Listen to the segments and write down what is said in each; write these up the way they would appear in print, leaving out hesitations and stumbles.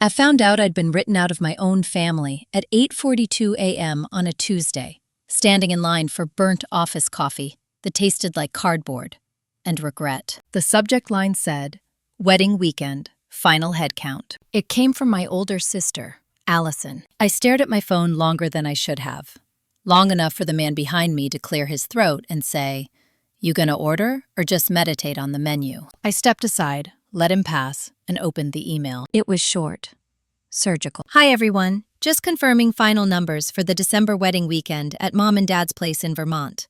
I found out I'd been written out of my own family at 8:42 a.m. on a Tuesday, standing in line for burnt office coffee that tasted like cardboard, and regret. The subject line said, "Wedding weekend, final head count." It came from my older sister, Allison. I stared at my phone longer than I should have. Long enough for the man behind me to clear his throat and say, "You gonna order or just meditate on the menu?" I stepped aside, let him pass, and opened the email. It was short. Surgical. "Hi everyone, just confirming final numbers for the December wedding weekend at Mom and Dad's place in Vermont.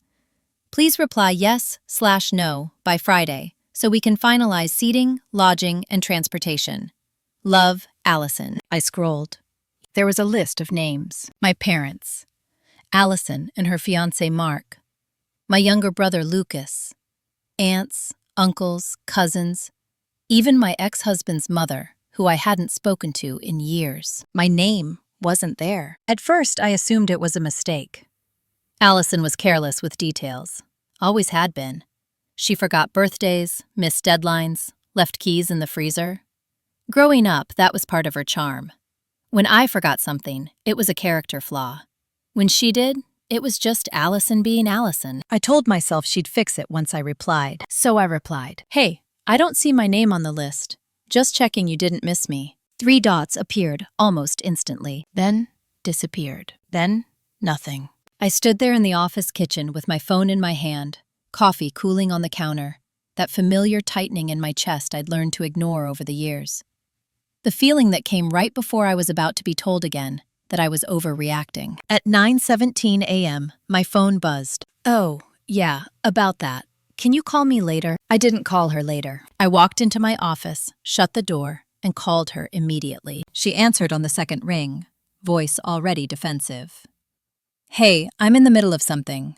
Please reply yes/no by Friday so we can finalize seating, lodging, and transportation. Love, Allison." I scrolled. There was a list of names. My parents. Allison and her fiancé Mark. My younger brother Lucas. Aunts, uncles, cousins. Even my ex-husband's mother, who I hadn't spoken to in years. My name wasn't there. At first, I assumed it was a mistake. Allison was careless with details. Always had been. She forgot birthdays, missed deadlines, left keys in the freezer. Growing up, that was part of her charm. When I forgot something, it was a character flaw. When she did, it was just Allison being Allison. I told myself she'd fix it once I replied. So I replied, "Hey, I don't see my name on the list. Just checking you didn't miss me." 3 dots appeared almost instantly, then disappeared, then nothing. I stood there in the office kitchen with my phone in my hand, coffee cooling on the counter, that familiar tightening in my chest I'd learned to ignore over the years. The feeling that came right before I was about to be told again that I was overreacting. At 9:17 a.m., my phone buzzed. "Oh, yeah, about that. Can you call me later?" I didn't call her later. I walked into my office, shut the door, and called her immediately. She answered on the second ring, voice already defensive. "Hey, I'm in the middle of something."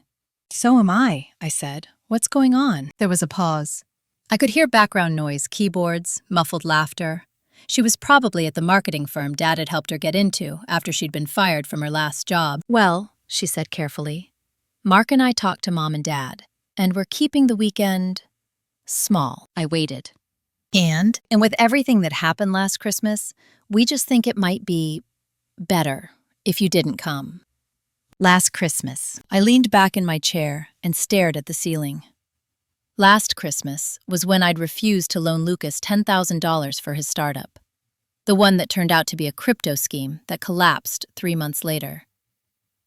"So am I," I said. "What's going on?" There was a pause. I could hear background noise, keyboards, muffled laughter. She was probably at the marketing firm Dad had helped her get into after she'd been fired from her last job. "Well," she said carefully, "Mark and I talked to Mom and Dad, and we're keeping the weekend small." I waited. And with everything that happened last Christmas, we just think it might be better if you didn't come. Last Christmas, I leaned back in my chair and stared at the ceiling. Last Christmas was when I'd refused to loan Lucas $10,000 for his startup. The one that turned out to be a crypto scheme that collapsed 3 months later.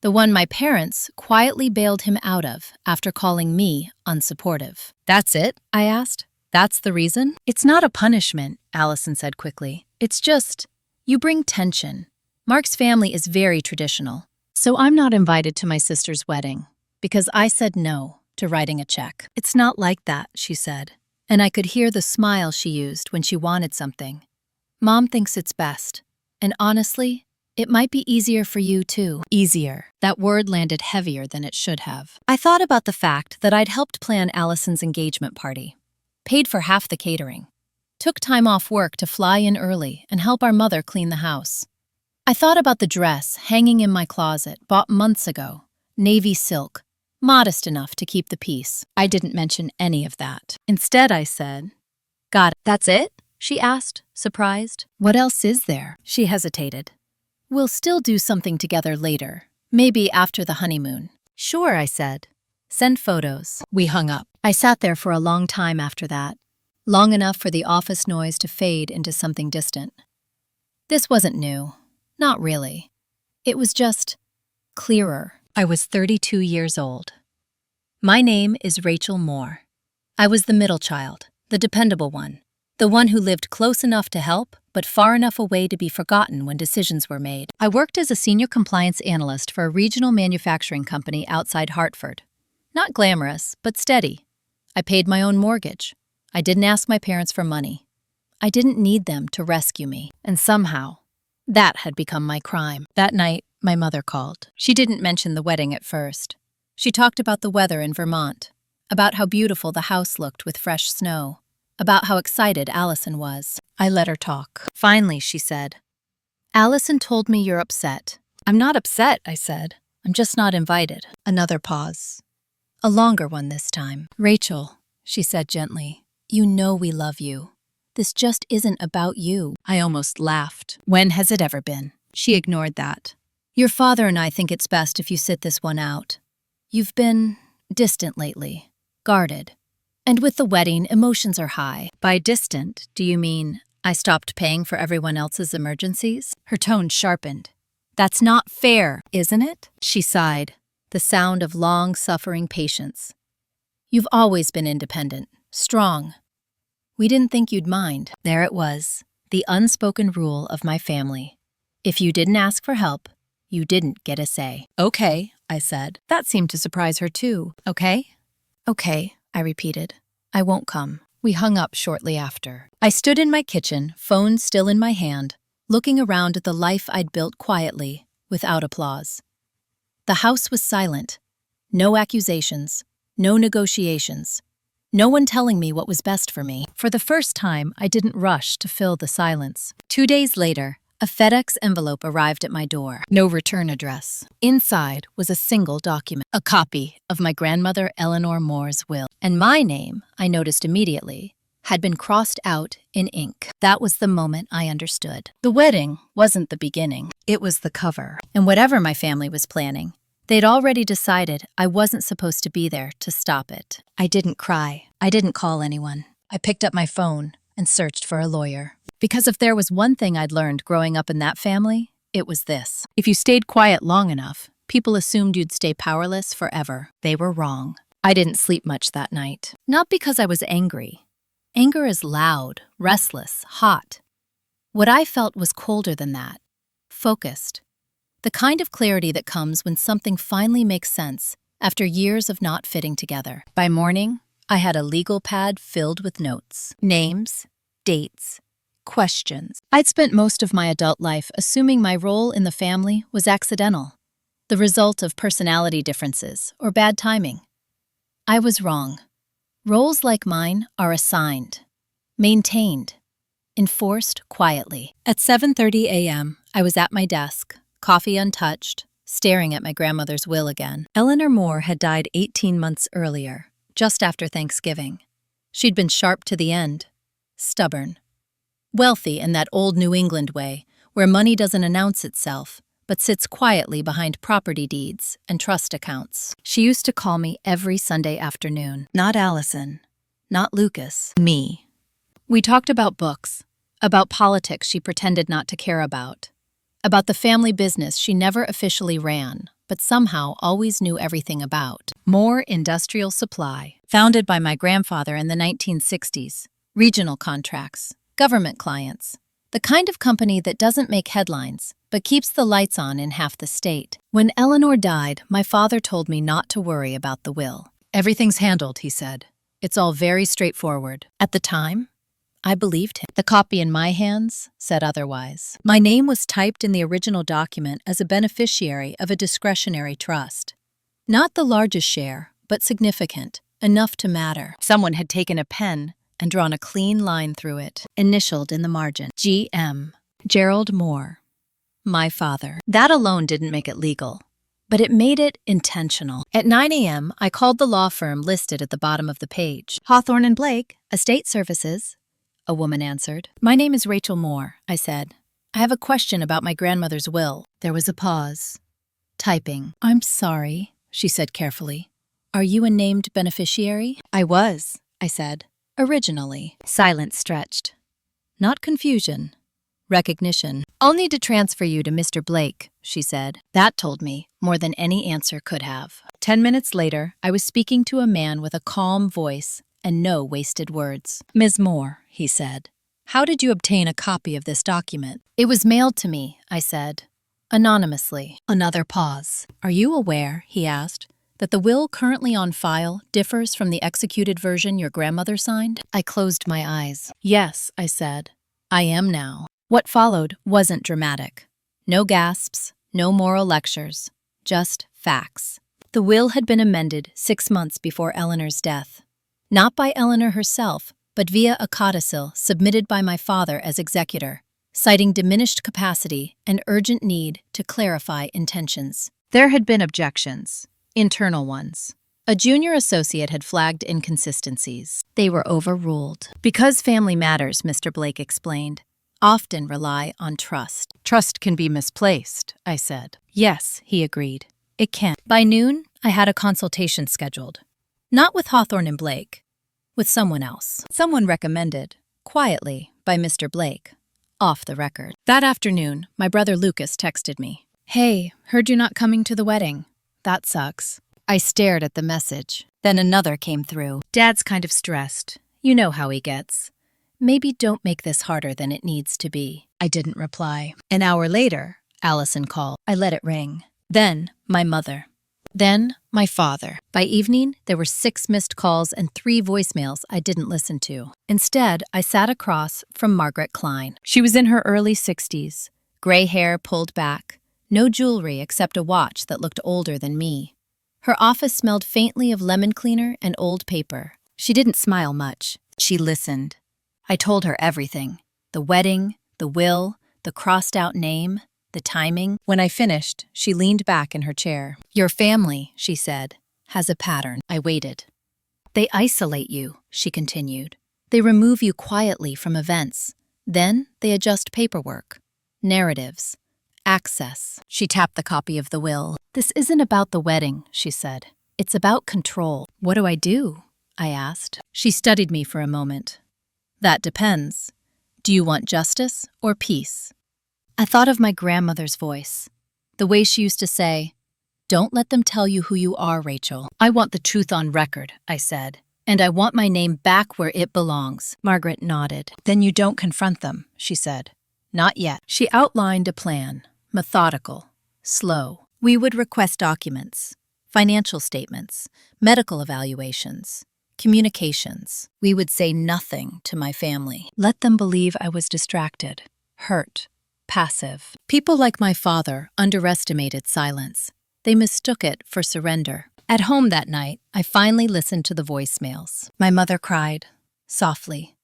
The one my parents quietly bailed him out of after calling me unsupportive. "That's it?" I asked. "That's the reason?" "It's not a punishment," Allison said quickly. "It's just, you bring tension. Mark's family is very traditional, so I'm not invited to my sister's wedding because I said no to writing a check." "It's not like that," she said, and I could hear the smile she used when she wanted something. "Mom thinks it's best, and honestly, it might be easier for you too." Easier. That word landed heavier than it should have. I thought about the fact that I'd helped plan Allison's engagement party, paid for half the catering, took time off work to fly in early and help our mother clean the house. I thought about the dress hanging in my closet, bought months ago, navy silk, modest enough to keep the peace. I didn't mention any of that. Instead, I said, "Got it." "That's it?" she asked, surprised. "What else is there?" She hesitated. "We'll still do something together later, maybe after the honeymoon." "Sure," I said. "Send photos." We hung up. I sat there for a long time after that, long enough for the office noise to fade into something distant. This wasn't new. Not really. It was just clearer. I was 32 years old. My name is Rachel Moore. I was the middle child, the dependable one, the one who lived close enough to help, but far enough away to be forgotten when decisions were made. I worked as a senior compliance analyst for a regional manufacturing company outside Hartford. Not glamorous, but steady. I paid my own mortgage. I didn't ask my parents for money. I didn't need them to rescue me, and somehow, that had become my crime. That night, my mother called. She didn't mention the wedding at first. She talked about the weather in Vermont, about how beautiful the house looked with fresh snow, about how excited Allison was. I let her talk. Finally, she said, "Allison told me you're upset." "I'm not upset," I said. "I'm just not invited." Another pause. A longer one this time. "Rachel," she said gently, "you know we love you. This just isn't about you." I almost laughed. When has it ever been? She ignored that. "Your father and I think it's best if you sit this one out. You've been distant lately, guarded. And with the wedding, emotions are high." By distant, do you mean I stopped paying for everyone else's emergencies? Her tone sharpened. "That's not fair, isn't it?" She sighed, the sound of long-suffering patience. "You've always been independent, strong. We didn't think you'd mind." There it was, the unspoken rule of my family. If you didn't ask for help, you didn't get a say. "Okay," I said. That seemed to surprise her too. "Okay?" "Okay," I repeated. "I won't come." We hung up shortly after. I stood in my kitchen, phone still in my hand, looking around at the life I'd built quietly, without applause. The house was silent. No accusations, no negotiations. No one telling me what was best for me. For the first time, I didn't rush to fill the silence. 2 days later, a FedEx envelope arrived at my door. No return address. Inside was a single document, a copy of my grandmother Eleanor Moore's will. And my name, I noticed immediately, had been crossed out in ink. That was the moment I understood. The wedding wasn't the beginning. It was the cover. And whatever my family was planning, they'd already decided I wasn't supposed to be there to stop it. I didn't cry. I didn't call anyone. I picked up my phone and searched for a lawyer. Because if there was one thing I'd learned growing up in that family, it was this. If you stayed quiet long enough, people assumed you'd stay powerless forever. They were wrong. I didn't sleep much that night. Not because I was angry. Anger is loud, restless, hot. What I felt was colder than that. Focused. The kind of clarity that comes when something finally makes sense after years of not fitting together. By morning, I had a legal pad filled with notes, names, dates, questions. I'd spent most of my adult life assuming my role in the family was accidental, the result of personality differences or bad timing. I was wrong. Roles like mine are assigned, maintained, enforced quietly. At 7:30 a.m., I was at my desk, coffee untouched, staring at my grandmother's will again. Eleanor Moore had died 18 months earlier, just after Thanksgiving. She'd been sharp to the end, stubborn. Wealthy in that old New England way, where money doesn't announce itself, but sits quietly behind property deeds and trust accounts. She used to call me every Sunday afternoon. Not Allison, not Lucas, me. We talked about books, about politics she pretended not to care about the family business she never officially ran, but somehow always knew everything about. Moore Industrial Supply, founded by my grandfather in the 1960s, regional contracts, government clients, the kind of company that doesn't make headlines, but keeps the lights on in half the state. When Eleanor died, my father told me not to worry about the will. "Everything's handled," he said. "It's all very straightforward." At the time, I believed him. The copy in my hands said otherwise. My name was typed in the original document as a beneficiary of a discretionary trust. Not the largest share, but significant, enough to matter. Someone had taken a pen and drawn a clean line through it, initialed in the margin. G.M. Gerald Moore. My father. That alone didn't make it legal, but it made it intentional. At 9 a.m., I called the law firm listed at the bottom of the page. "Hawthorne and Blake, Estate Services," a woman answered. "My name is Rachel Moore," I said. "I have a question about my grandmother's will." There was a pause. Typing. "I'm sorry," she said carefully. "Are you a named beneficiary?" "I was," I said. "Originally." Silence stretched. Not confusion. Recognition. "I'll need to transfer you to Mr. Blake," she said. That told me more than any answer could have. 10 minutes later, I was speaking to a man with a calm voice and no wasted words. "Ms. Moore," he said, "how did you obtain a copy of this document?" "It was mailed to me," I said, anonymously. Another pause. "Are you aware," he asked, "that the will currently on file differs from the executed version your grandmother signed?" I closed my eyes. "Yes," I said. "I am now." What followed wasn't dramatic. No gasps, no moral lectures, just facts. The will had been amended 6 months before Eleanor's death. Not by Eleanor herself, but via a codicil submitted by my father as executor, citing diminished capacity and urgent need to clarify intentions. There had been objections, internal ones, A junior associate had flagged inconsistencies. They were overruled. Because family matters, Mr. Blake explained, often rely on trust. Trust can be misplaced, I said. Yes, he agreed. It can. By noon, I had a consultation scheduled. Not with Hawthorne and Blake, with someone else. Someone recommended, quietly, by Mr. Blake, off the record. That afternoon, my brother Lucas texted me. Hey, heard you're not coming to the wedding. That sucks. I stared at the message. Then another came through. Dad's kind of stressed. You know how he gets. Maybe don't make this harder than it needs to be. I didn't reply. An hour later, Allison called. I let it ring. Then, my mother. Then, my father. By evening, there were 6 missed calls and 3 voicemails I didn't listen to. Instead, I sat across from Margaret Klein. She was in her early 60s, gray hair pulled back, no jewelry except a watch that looked older than me. Her office smelled faintly of lemon cleaner and old paper. She didn't smile much. She listened. I told her everything. The wedding, the will, the crossed-out name, the timing. When I finished, she leaned back in her chair. Your family, she said, has a pattern. I waited. They isolate you, she continued. They remove you quietly from events. Then they adjust paperwork, narratives, access. She tapped the copy of the will. This isn't about the wedding, she said. It's about control. What do I do? I asked. She studied me for a moment. That depends. Do you want justice or peace? I thought of my grandmother's voice, the way she used to say, "Don't let them tell you who you are, Rachel." I want the truth on record, I said, and I want my name back where it belongs. Margaret nodded. Then you don't confront them, she said. Not yet. She outlined a plan, methodical, slow. We would request documents, financial statements, medical evaluations, communications. We would say nothing to my family. Let them believe I was distracted, hurt, passive. People like my father underestimated silence. They mistook it for surrender. At home that night, I finally listened to the voicemails. My mother cried, softly,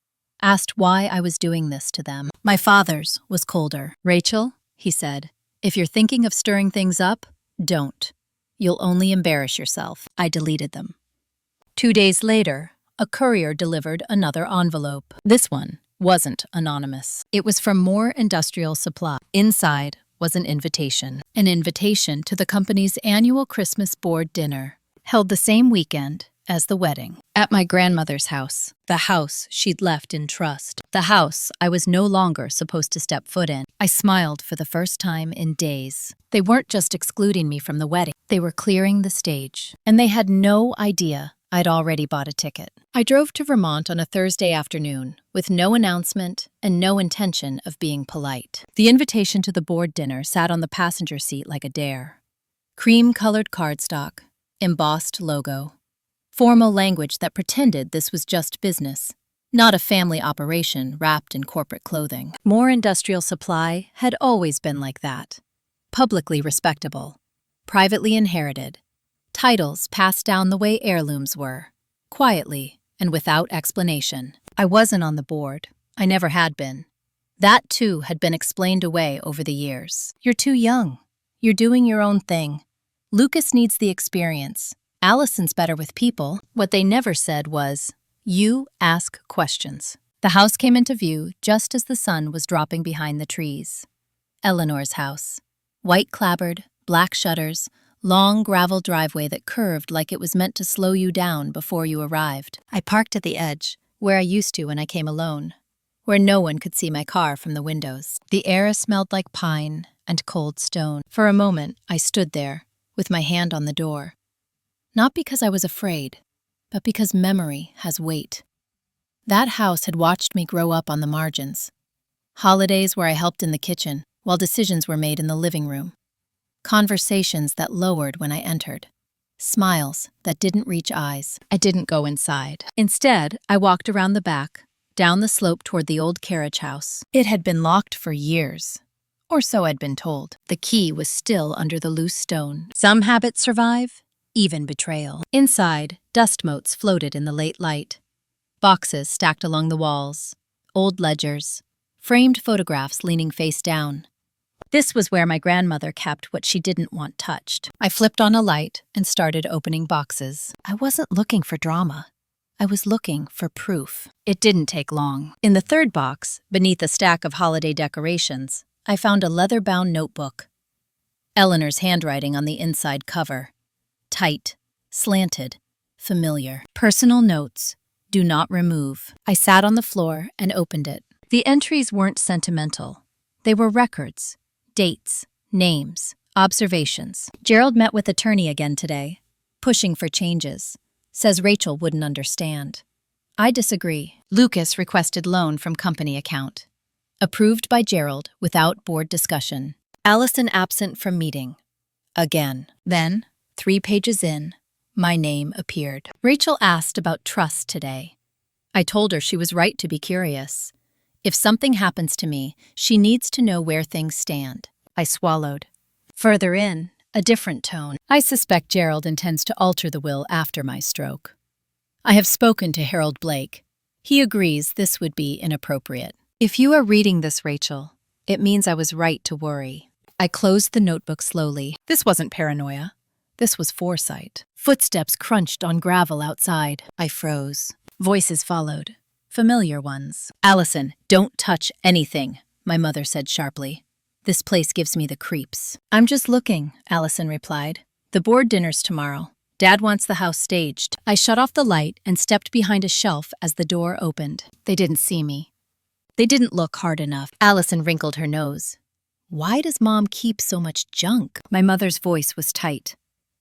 asked why I was doing this to them. My father's was colder. Rachel, he said, if you're thinking of stirring things up, don't. You'll only embarrass yourself. I deleted them. 2 days later, a courier delivered another envelope. This one wasn't anonymous. It was from More Industrial Supply. Inside was an invitation to the company's annual Christmas board dinner, held the same weekend as the wedding, at my grandmother's house, the house she'd left in trust, the house I was no longer supposed to step foot in. I smiled for the first time in days. They weren't just excluding me from the wedding, they were clearing the stage, and they had no idea I'd already bought a ticket. I drove to Vermont on a Thursday afternoon, with no announcement and no intention of being polite. The invitation to the board dinner sat on the passenger seat like a dare. Cream-colored cardstock, embossed logo, formal language that pretended this was just business, not a family operation wrapped in corporate clothing. More Industrial Supply had always been like that. Publicly respectable, privately inherited, titles passed down the way heirlooms were, quietly and without explanation. I wasn't on the board. I never had been. That, too, had been explained away over the years. You're too young. You're doing your own thing. Lucas needs the experience. Allison's better with people. What they never said was, you ask questions. The house came into view just as the sun was dropping behind the trees. Eleanor's house. White clapboard, black shutters, long gravel driveway that curved like it was meant to slow you down before you arrived. I parked at the edge, where I used to when I came alone, where no one could see my car from the windows. The air smelled like pine and cold stone. For a moment, I stood there, with my hand on the door. Not because I was afraid, but because memory has weight. That house had watched me grow up on the margins. Holidays where I helped in the kitchen, while decisions were made in the living room. Conversations that lowered when I entered. Smiles that didn't reach eyes. I didn't go inside. Instead, I walked around the back, down the slope toward the old carriage house. It had been locked for years. Or so I'd been told. The key was still under the loose stone. Some habits survive, even betrayal. Inside, dust motes floated in the late light. Boxes stacked along the walls. Old ledgers. Framed photographs leaning face down. This was where my grandmother kept what she didn't want touched. I flipped on a light and started opening boxes. I wasn't looking for drama. I was looking for proof. It didn't take long. In the third box, beneath a stack of holiday decorations, I found a leather-bound notebook. Eleanor's handwriting on the inside cover. Tight, slanted, familiar. Personal notes. Do not remove. I sat on the floor and opened it. The entries weren't sentimental. They were records, dates, names, observations. Gerald met with attorney again today, pushing for changes. Says Rachel wouldn't understand. I disagree. Lucas requested loan from company account. Approved by Gerald without board discussion. Allison absent from meeting. Again. Then, 3 pages in, my name appeared. Rachel asked about trust today. I told her she was right to be curious. If something happens to me, she needs to know where things stand. I swallowed. Further in, a different tone. I suspect Gerald intends to alter the will after my stroke. I have spoken to Harold Blake. He agrees this would be inappropriate. If you are reading this, Rachel, it means I was right to worry. I closed the notebook slowly. This wasn't paranoia. This was foresight. Footsteps crunched on gravel outside. I froze. Voices followed. Familiar ones. Allison, don't touch anything, my mother said sharply. This place gives me the creeps. I'm just looking, Allison replied. The board dinner's tomorrow. Dad wants the house staged. I shut off the light and stepped behind a shelf as the door opened. They didn't see me. They didn't look hard enough. Allison wrinkled her nose. Why does Mom keep so much junk? My mother's voice was tight.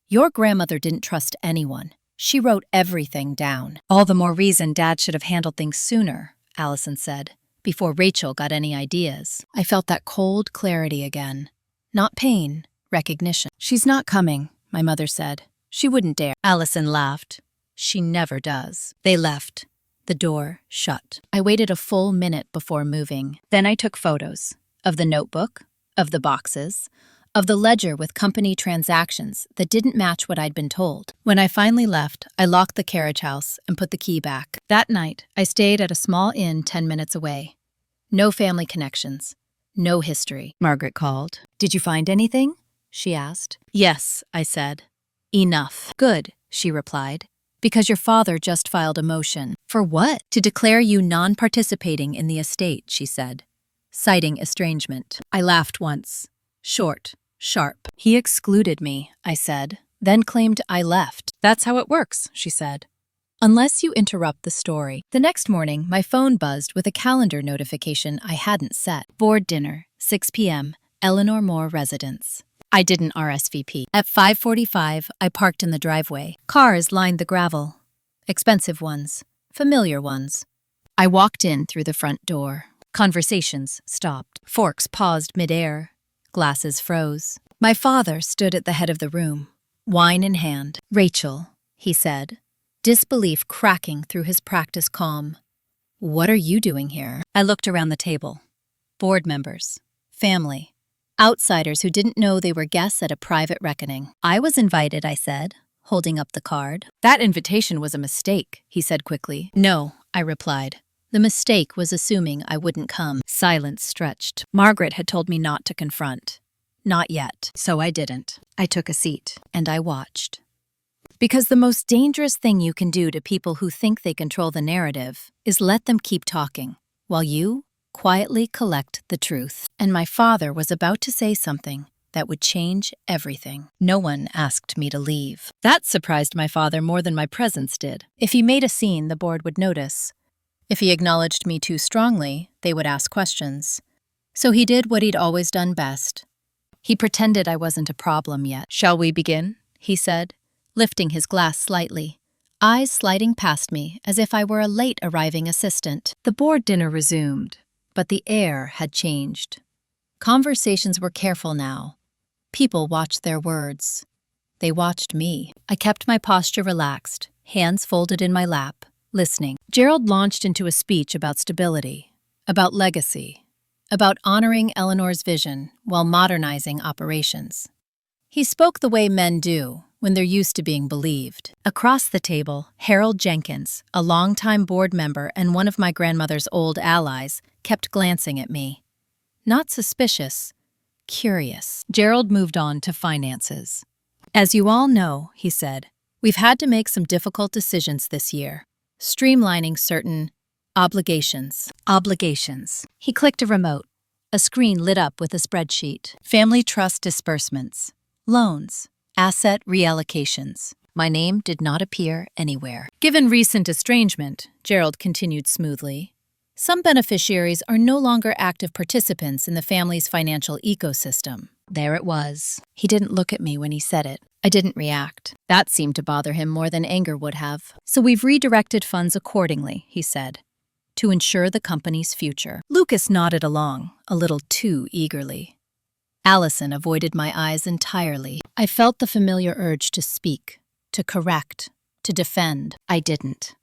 Your grandmother didn't trust anyone. She wrote everything down. All the more reason Dad should have handled things sooner, Allison said, before Rachel got any ideas. I felt that cold clarity again. Not pain, recognition. She's not coming, my mother said. She wouldn't dare. Allison laughed. She never does. They left. The door shut. I waited a full minute before moving. Then I took photos of the notebook, of the boxes, of the ledger with company transactions that didn't match what I'd been told. When I finally left, I locked the carriage house and put the key back. That night, I stayed at a small inn 10 minutes away. No family connections. No history. Margaret called. Did you find anything? She asked. Yes, I said. Enough. Good, she replied. Because your father just filed a motion. For what? To declare you non-participating in the estate, she said, citing estrangement. I laughed once. Short, sharp. He excluded me, I said, then claimed I left. That's how it works, she said. Unless you interrupt the story. The next morning, my phone buzzed with a calendar notification I hadn't set. Board dinner, 6 p.m., Eleanor Moore residence. I didn't RSVP. At 5:45, I parked in the driveway. Cars lined the gravel. Expensive ones. Familiar ones. I walked in through the front door. Conversations stopped. Forks paused midair. Glasses froze. My father stood at the head of the room, wine in hand. Rachel, he said, disbelief cracking through his practiced calm. What are you doing here? I looked around the table. Board members. Family. Outsiders who didn't know they were guests at a private reckoning. I was invited, I said, holding up the card. That invitation was a mistake, he said quickly. No, I replied. The mistake was assuming I wouldn't come. Silence stretched. Margaret had told me not to confront. Not yet, so I didn't. I took a seat, and I watched. Because the most dangerous thing you can do to people who think they control the narrative is let them keep talking, while you quietly collect the truth. And my father was about to say something that would change everything. No one asked me to leave. That surprised my father more than my presence did. If he made a scene, the board would notice. If he acknowledged me too strongly, they would ask questions. So he did what he'd always done best. He pretended I wasn't a problem yet. Shall we begin? He said, lifting his glass slightly, eyes sliding past me as if I were a late arriving assistant. The board dinner resumed. But the air had changed. Conversations were careful now. People watched their words. They watched me. I kept my posture relaxed, hands folded in my lap, listening. Gerald launched into a speech about stability, about legacy, about honoring Eleanor's vision while modernizing operations. He spoke the way men do when they're used to being believed. Across the table, Harold Jenkins, a longtime board member and one of my grandmother's old allies, kept glancing at me. Not suspicious, curious. Gerald moved on to finances. As you all know, he said, we've had to make some difficult decisions this year, streamlining certain obligations. He clicked a remote. A screen lit up with a spreadsheet. Family trust disbursements, loans, asset reallocations. My name did not appear anywhere. Given recent estrangement, Gerald continued smoothly, some beneficiaries are no longer active participants in the family's financial ecosystem. There it was. He didn't look at me when he said it. I didn't react. That seemed to bother him more than anger would have. So we've redirected funds accordingly, he said, to ensure the company's future. Lucas nodded along, a little too eagerly. Allison avoided my eyes entirely. I felt the familiar urge to speak, to correct, to defend. I didn't.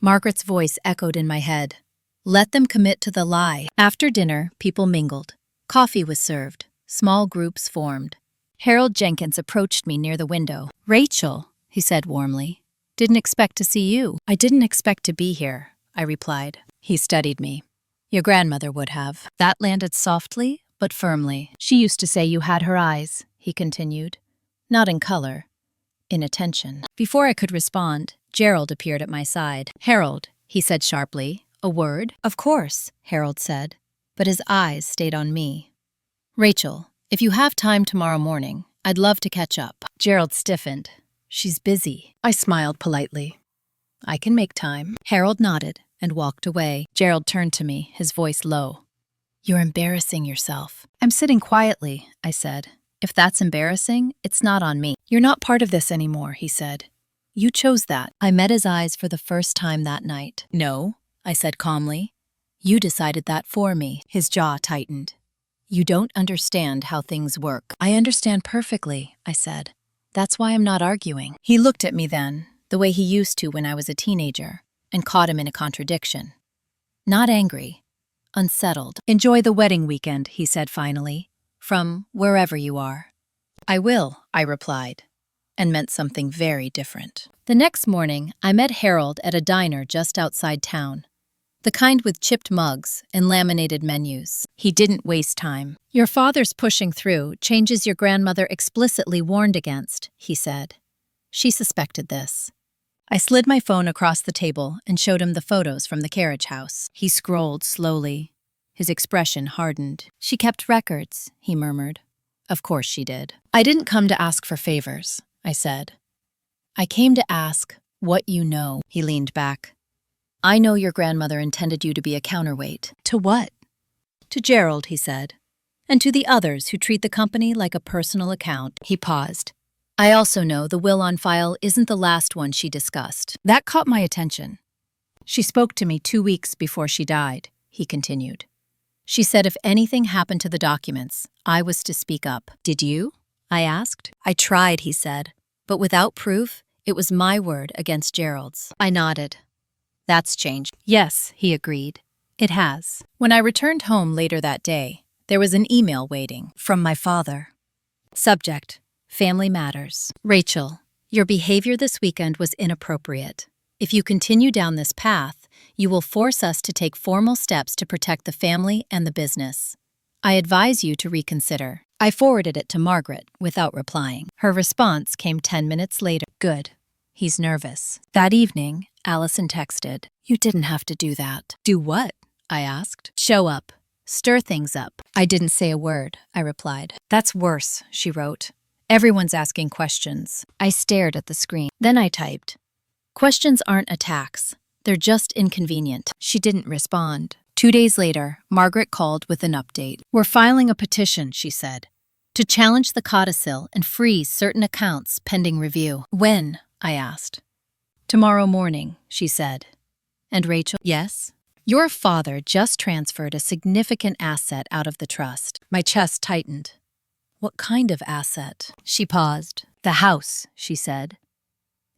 Margaret's voice echoed in my head. Let them commit to the lie. After dinner, people mingled. Coffee was served. Small groups formed. Harold Jenkins approached me near the window. Rachel, he said warmly. Didn't expect to see you. I didn't expect to be here, I replied. He studied me. Your grandmother would have. That landed softly, but firmly. She used to say you had her eyes, he continued. Not in color, in attention. Before I could respond, Gerald appeared at my side. Harold, he said sharply. A word? Of course, Harold said, but his eyes stayed on me. Rachel, if you have time tomorrow morning, I'd love to catch up. Gerald stiffened. She's busy. I smiled politely. I can make time. Harold nodded and walked away. Gerald turned to me, his voice low. You're embarrassing yourself. I'm sitting quietly, I said. If that's embarrassing, it's not on me. You're not part of this anymore, he said. You chose that. I met his eyes for the first time that night. No, I said calmly. You decided that for me. His jaw tightened. You don't understand how things work. I understand perfectly, I said. That's why I'm not arguing. He looked at me then, the way he used to when I was a teenager, and caught him in a contradiction. Not angry, unsettled. Enjoy the wedding weekend, he said finally, from wherever you are. I will, I replied, and meant something very different. The next morning, I met Harold at a diner just outside town. The kind with chipped mugs and laminated menus. He didn't waste time. Your father's pushing through changes your grandmother explicitly warned against, he said. She suspected this. I slid my phone across the table and showed him the photos from the carriage house. He scrolled slowly. His expression hardened. She kept records, he murmured. Of course she did. I didn't come to ask for favors, I said. I came to ask what you know. He leaned back. I know your grandmother intended you to be a counterweight. To what? To Gerald, he said, and to the others who treat the company like a personal account. He paused. I also know the will on file isn't the last one she discussed. That caught my attention. She spoke to me 2 weeks before she died, he continued. She said if anything happened to the documents, I was to speak up. Did you? I asked. I tried, he said, but without proof, it was my word against Gerald's. I nodded. That's changed. Yes, he agreed. It has. When I returned home later that day, there was an email waiting from my father. Subject: Family Matters. Rachel, your behavior this weekend was inappropriate. If you continue down this path, you will force us to take formal steps to protect the family and the business. I advise you to reconsider. I forwarded it to Margaret without replying. Her response came 10 minutes later. Good. He's nervous. That evening, Allison texted, You didn't have to do that. Do what? I asked. Show up. Stir things up. I didn't say a word, I replied. That's worse, she wrote. Everyone's asking questions. I stared at the screen. Then I typed. Questions aren't attacks. They're just inconvenient. She didn't respond. 2 days later, Margaret called with an update. We're filing a petition, she said, to challenge the codicil and freeze certain accounts pending review. When? I asked. Tomorrow morning, she said. And Rachel? Yes? Your father just transferred a significant asset out of the trust. My chest tightened. What kind of asset? She paused. The house, she said.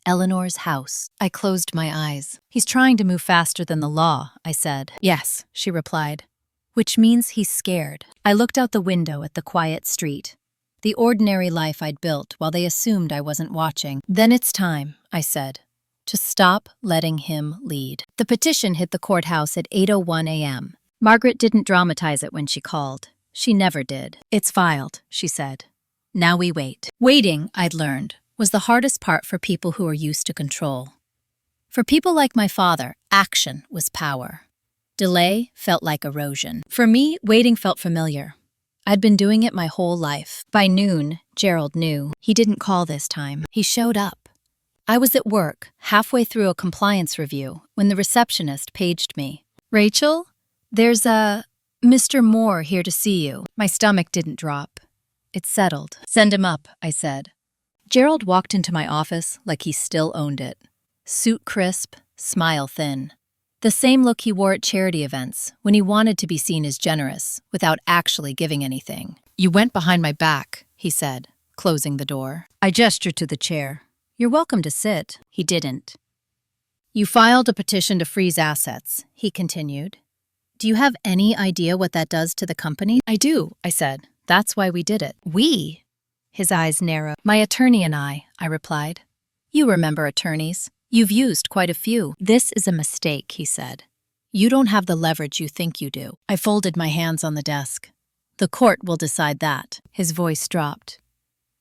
Eleanor's house. I closed my eyes. He's trying to move faster than the law, I said. Yes, she replied. Which means he's scared. I looked out the window at the quiet street. The ordinary life I'd built while they assumed I wasn't watching. Then it's time, I said, to stop letting him lead. The petition hit the courthouse at 8:01 a.m. Margaret didn't dramatize it when she called. She never did. It's filed, she said. Now we wait. Waiting, I'd learned, was the hardest part for people who are used to control. For people like my father, action was power. Delay felt like erosion. For me, waiting felt familiar. I'd been doing it my whole life. By noon, Gerald knew. He didn't call this time. He showed up. I was at work, halfway through a compliance review, when the receptionist paged me. "Rachel, there's a Mr. Moore here to see you." My stomach didn't drop. It settled. "Send him up," I said. Gerald walked into my office like he still owned it. Suit crisp, smile thin. The same look he wore at charity events, when he wanted to be seen as generous, without actually giving anything. "You went behind my back," he said, closing the door. I gestured to the chair. "You're welcome to sit." He didn't. "You filed a petition to freeze assets," he continued. "Do you have any idea what that does to the company?" "I do," I said. "That's why we did it." "We?" His eyes narrowed. "My attorney and I replied. "You remember attorneys. You've used quite a few." "This is a mistake," he said. "You don't have the leverage you think you do." I folded my hands on the desk. "The court will decide that." His voice dropped.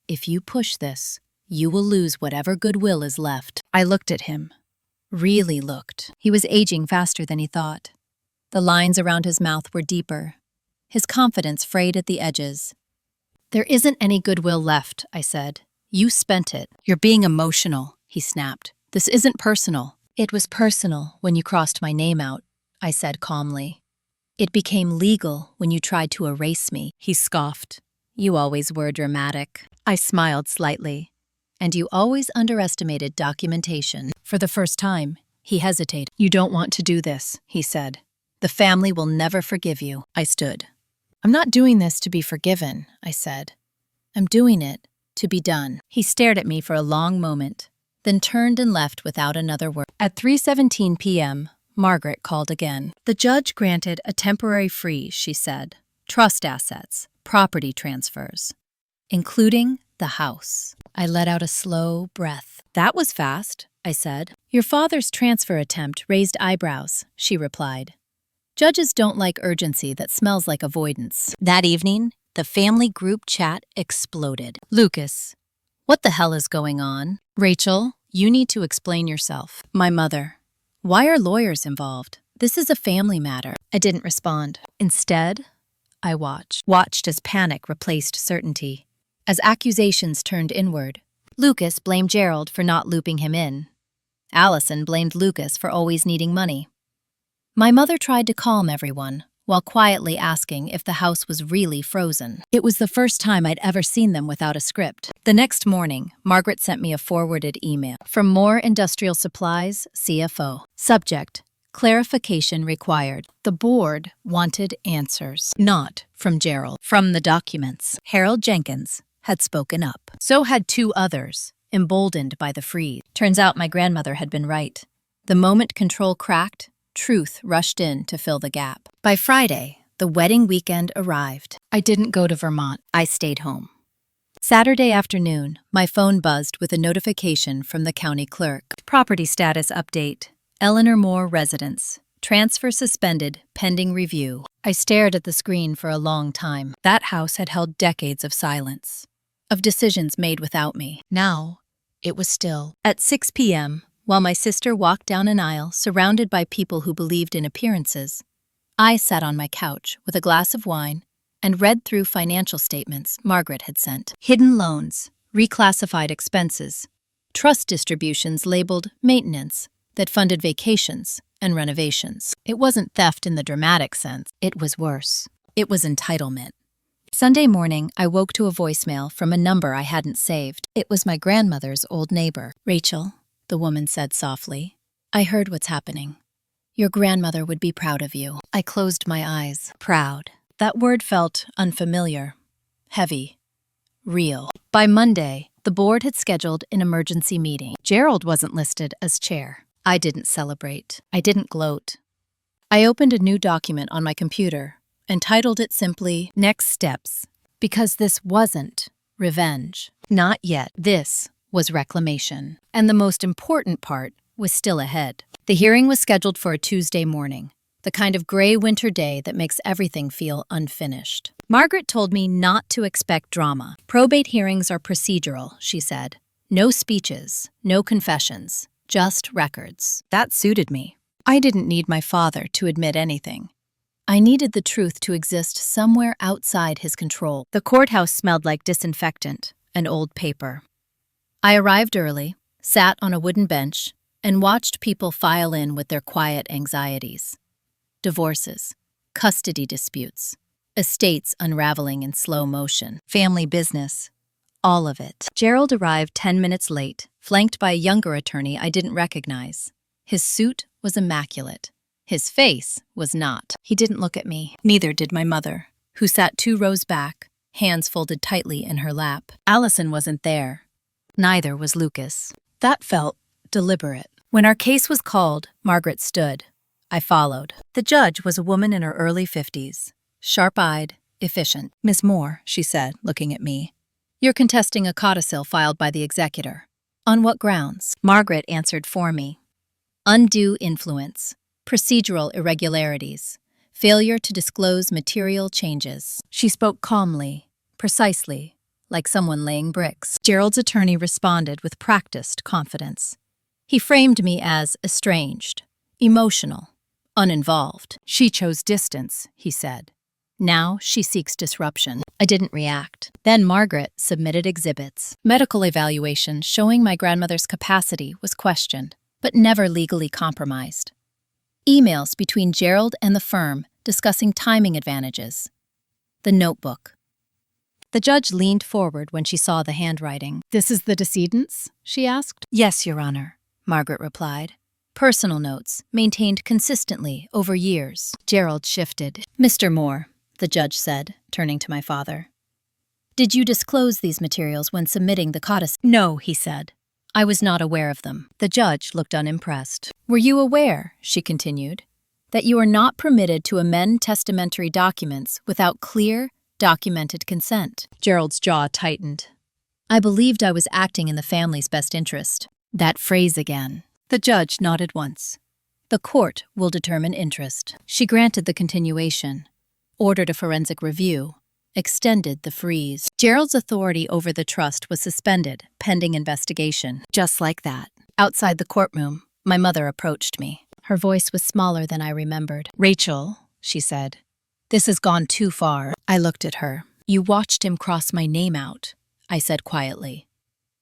"If you push this, you will lose whatever goodwill is left." I looked at him. Really looked. He was aging faster than he thought. The lines around his mouth were deeper. His confidence frayed at the edges. "There isn't any goodwill left," I said. "You spent it." "You're being emotional," he snapped. "This isn't personal." "It was personal when you crossed my name out," I said calmly. "It became legal when you tried to erase me." He scoffed. "You always were dramatic." I smiled slightly. "And you always underestimated documentation." For the first time, he hesitated. "You don't want to do this," he said. "The family will never forgive you." I stood. "I'm not doing this to be forgiven," I said. "I'm doing it to be done." He stared at me for a long moment, then turned and left without another word. At 3:17 p.m., Margaret called again. "The judge granted a temporary freeze," she said. "Trust assets, property transfers, including the house." I let out a slow breath. "That was fast," I said. "Your father's transfer attempt raised eyebrows," she replied. "Judges don't like urgency that smells like avoidance." That evening, the family group chat exploded. "Lucas, what the hell is going on?" "Rachel, you need to explain yourself." "My mother. Why are lawyers involved? This is a family matter." I didn't respond. Instead, I watched as panic replaced certainty, as accusations turned inward. Lucas blamed Gerald for not looping him in. Allison blamed Lucas for always needing money. My mother tried to calm everyone, while quietly asking if the house was really frozen. It was the first time I'd ever seen them without a script. The next morning, Margaret sent me a forwarded email. "From More Industrial Supplies, CFO. Subject: clarification required." The board wanted answers. Not from Gerald. From the documents. Harold Jenkins had spoken up. So had two others, emboldened by the freeze. Turns out my grandmother had been right. The moment control cracked, truth rushed in to fill the gap. By Friday, the wedding weekend arrived. I didn't go to Vermont. I stayed home. Saturday afternoon, my phone buzzed with a notification from the county clerk. "Property status update. Eleanor Moore residence. Transfer suspended, pending review." I stared at the screen for a long time. That house had held decades of silence, of decisions made without me. Now, it was still. At 6 p.m., while my sister walked down an aisle surrounded by people who believed in appearances, I sat on my couch with a glass of wine and read through financial statements Margaret had sent. Hidden loans, reclassified expenses, trust distributions labeled maintenance that funded vacations and renovations. It wasn't theft in the dramatic sense. It was worse. It was entitlement. Sunday morning, I woke to a voicemail from a number I hadn't saved. It was my grandmother's old neighbor. "Rachel," the woman said softly, "I heard what's happening. Your grandmother would be proud of you." I closed my eyes. Proud. That word felt unfamiliar, heavy, real. By Monday, the board had scheduled an emergency meeting. Gerald wasn't listed as chair. I didn't celebrate. I didn't gloat. I opened a new document on my computer and titled it simply "Next Steps," because this wasn't revenge. Not yet. This was reclamation. And the most important part was still ahead. The hearing was scheduled for a Tuesday morning. The kind of gray winter day that makes everything feel unfinished. Margaret told me not to expect drama. Probate hearings are procedural, she said. No speeches, no confessions, just records. That suited me. I didn't need my father to admit anything. I needed the truth to exist somewhere outside his control. The courthouse smelled like disinfectant and old paper. I arrived early, sat on a wooden bench, and watched people file in with their quiet anxieties. Divorces, custody disputes, estates unraveling in slow motion, family business, all of it. Gerald arrived 10 minutes late, flanked by a younger attorney I didn't recognize. His suit was immaculate. His face was not. He didn't look at me. Neither did my mother, who sat 2 rows back, hands folded tightly in her lap. Allison wasn't there. Neither was Lucas. That felt deliberate. When our case was called, Margaret stood. I followed. The judge was a woman in her early 50s, sharp-eyed, efficient. "Miss Moore," she said, looking at me. "You're contesting a codicil filed by the executor. On what grounds?" Margaret answered for me. "Undue influence, procedural irregularities, failure to disclose material changes." She spoke calmly, precisely, like someone laying bricks. Gerald's attorney responded with practiced confidence. He framed me as estranged, emotional, uninvolved. "She chose distance," he said. "Now she seeks disruption." I didn't react. Then Margaret submitted exhibits. Medical evaluation showing my grandmother's capacity was questioned, but never legally compromised. Emails between Gerald and the firm discussing timing advantages. The notebook. The judge leaned forward when she saw the handwriting. "This is the decedent's?" she asked. "Yes, Your Honor," Margaret replied. "Personal notes, maintained consistently over years." Gerald shifted. "Mr. Moore," the judge said, turning to my father. "Did you disclose these materials when submitting the codicil?" "No," he said. "I was not aware of them." The judge looked unimpressed. "Were you aware," she continued, "that you are not permitted to amend testamentary documents without clear, documented consent?" Gerald's jaw tightened. I believed I was acting in the family's best interest. That phrase again. The judge nodded once. "The court will determine interest." She granted the continuation, ordered a forensic review, extended the freeze. Gerald's authority over the trust was suspended, pending investigation. Just like that. Outside the courtroom, my mother approached me. Her voice was smaller than I remembered. "Rachel," she said, "this has gone too far." I looked at her. "You watched him cross my name out," I said quietly.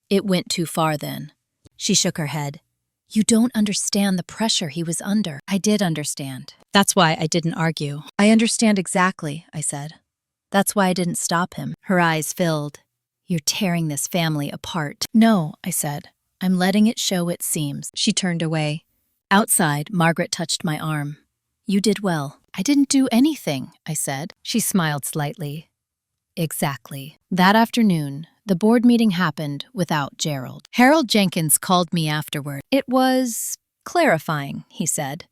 "It went too far then." She shook her head. "You don't understand the pressure he was under." I did understand. That's why I didn't argue. "I understand exactly," I said. "That's why I didn't stop him." Her eyes filled. "You're tearing this family apart." "No," I said. "I'm letting it show its seams." She turned away. Outside, Margaret touched my arm. "You did well." "I didn't do anything," I said. She smiled slightly. "Exactly." That afternoon, the board meeting happened without Gerald. Harold Jenkins called me afterward. It was clarifying, he said.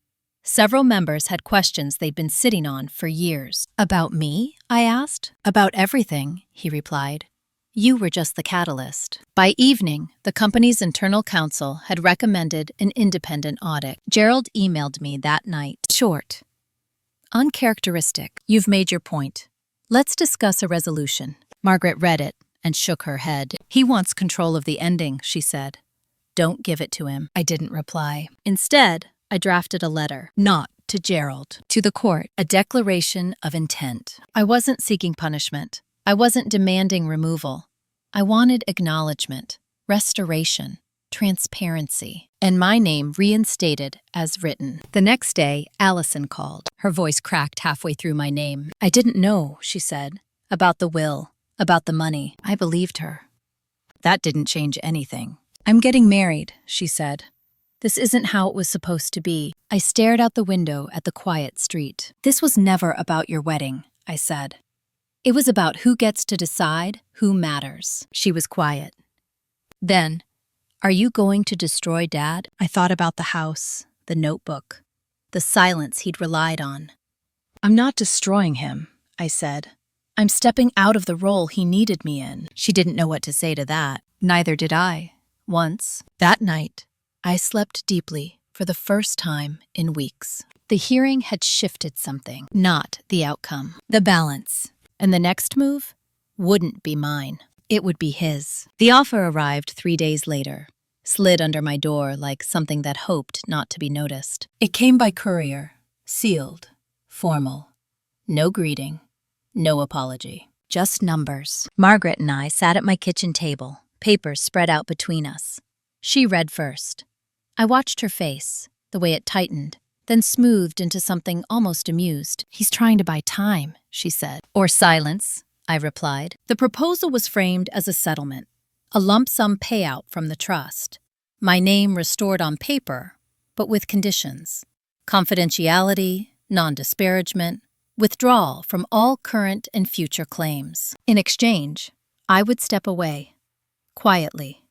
Several members had questions they'd been sitting on for years. "About me?" I asked. "About everything," he replied. "You were just the catalyst." By evening, the company's internal counsel had recommended an independent audit. Gerald emailed me that night. Short. Uncharacteristic. "You've made your point. Let's discuss a resolution." Margaret read it and shook her head. "He wants control of the ending," she said. "Don't give it to him." I didn't reply. Instead, I drafted a letter, not to Gerald, to the court, a declaration of intent. I wasn't seeking punishment. I wasn't demanding removal. I wanted acknowledgement, restoration, transparency, and my name reinstated as written. The next day, Allison called. Her voice cracked halfway through my name. "I didn't know," she said, "about the will, about the money." I believed her. That didn't change anything. "I'm getting married," she said. "This isn't how it was supposed to be." I stared out the window at the quiet street. "This was never about your wedding," I said. "It was about who gets to decide who matters." She was quiet. Then, "Are you going to destroy Dad?" I thought about the house, the notebook, the silence he'd relied on. "I'm not destroying him," I said. "I'm stepping out of the role he needed me in." She didn't know what to say to that. Neither did I. Once, that night, I slept deeply, for the first time in weeks. The hearing had shifted something, not the outcome. The balance. And the next move wouldn't be mine. It would be his. The offer arrived 3 days later, slid under my door like something that hoped not to be noticed. It came by courier, sealed, formal. No greeting, no apology. Just numbers. Margaret and I sat at my kitchen table, papers spread out between us. She read first. I watched her face, the way it tightened, then smoothed into something almost amused. "He's trying to buy time," she said. "Or silence," I replied. The proposal was framed as a settlement, a lump sum payout from the trust. My name restored on paper, but with conditions. Confidentiality, non-disparagement, withdrawal from all current and future claims. In exchange, I would step away, quietly,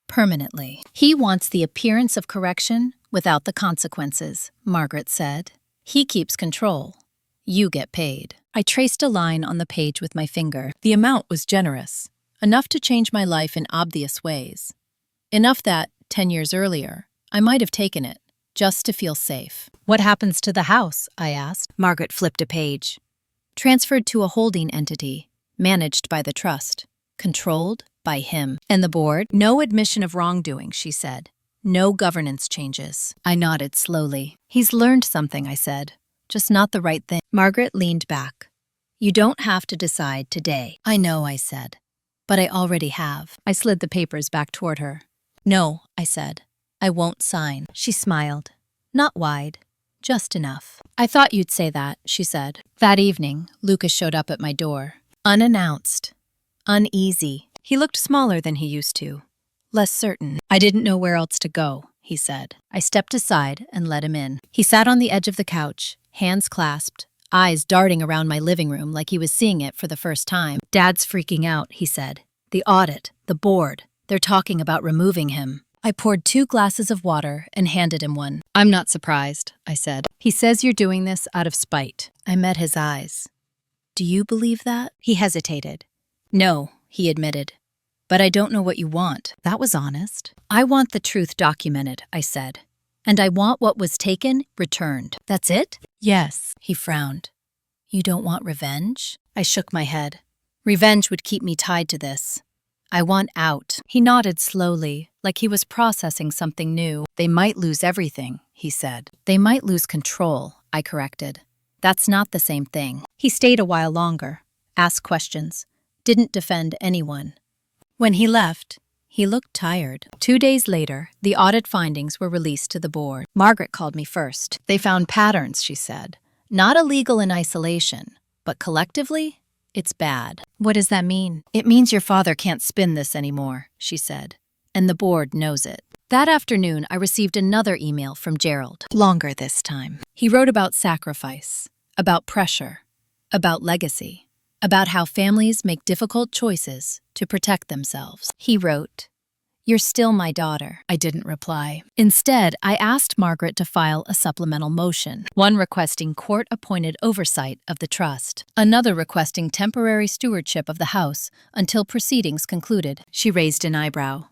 permanently. "He wants the appearance of correction without the consequences," Margaret said. "He keeps control. You get paid." I traced a line on the page with my finger. The amount was generous, enough to change my life in obvious ways. Enough that, 10 years earlier, I might have taken it, just to feel safe. "What happens to the house?" I asked. Margaret flipped a page. "Transferred to a holding entity, managed by the trust, controlled by him. And the board? No admission of wrongdoing," she said. "No governance changes." I nodded slowly. "He's learned something," I said. "Just not the right thing." Margaret leaned back. "You don't have to decide today." "I know," I said. "But I already have." I slid the papers back toward her. "No," I said. "I won't sign." She smiled. Not wide, just enough. "I thought you'd say that," she said. That evening, Lucas showed up at my door. Unannounced. Uneasy. He looked smaller than he used to. Less certain. "I didn't know where else to go," he said. I stepped aside and let him in. He sat on the edge of the couch, hands clasped, eyes darting around my living room like he was seeing it for the first time. "Dad's freaking out," he said. "The audit, the board, they're talking about removing him." I poured 2 glasses of water and handed him one. "I'm not surprised," I said. "He says you're doing this out of spite." I met his eyes. "Do you believe that?" He hesitated. "No," he admitted. "But I don't know what you want." That was honest. "I want the truth documented," I said. "And I want what was taken returned." "That's it?" "Yes." He frowned. "You don't want revenge?" I shook my head. "Revenge would keep me tied to this. I want out." He nodded slowly, like he was processing something new. "They might lose everything," he said. "They might lose control," I corrected. "That's not the same thing." He stayed a while longer, asked questions, didn't defend anyone. When he left, he looked tired. 2 days later, the audit findings were released to the board. Margaret called me first. "They found patterns," she said. "Not illegal in isolation, but collectively, it's bad." "What does that mean?" "It means your father can't spin this anymore," she said. "And the board knows it." That afternoon, I received another email from Gerald. Longer this time. He wrote about sacrifice, about pressure, about legacy, about how families make difficult choices to protect themselves. He wrote, "You're still my daughter." I didn't reply. Instead, I asked Margaret to file a supplemental motion, one requesting court-appointed oversight of the trust, another requesting temporary stewardship of the house until proceedings concluded. She raised an eyebrow.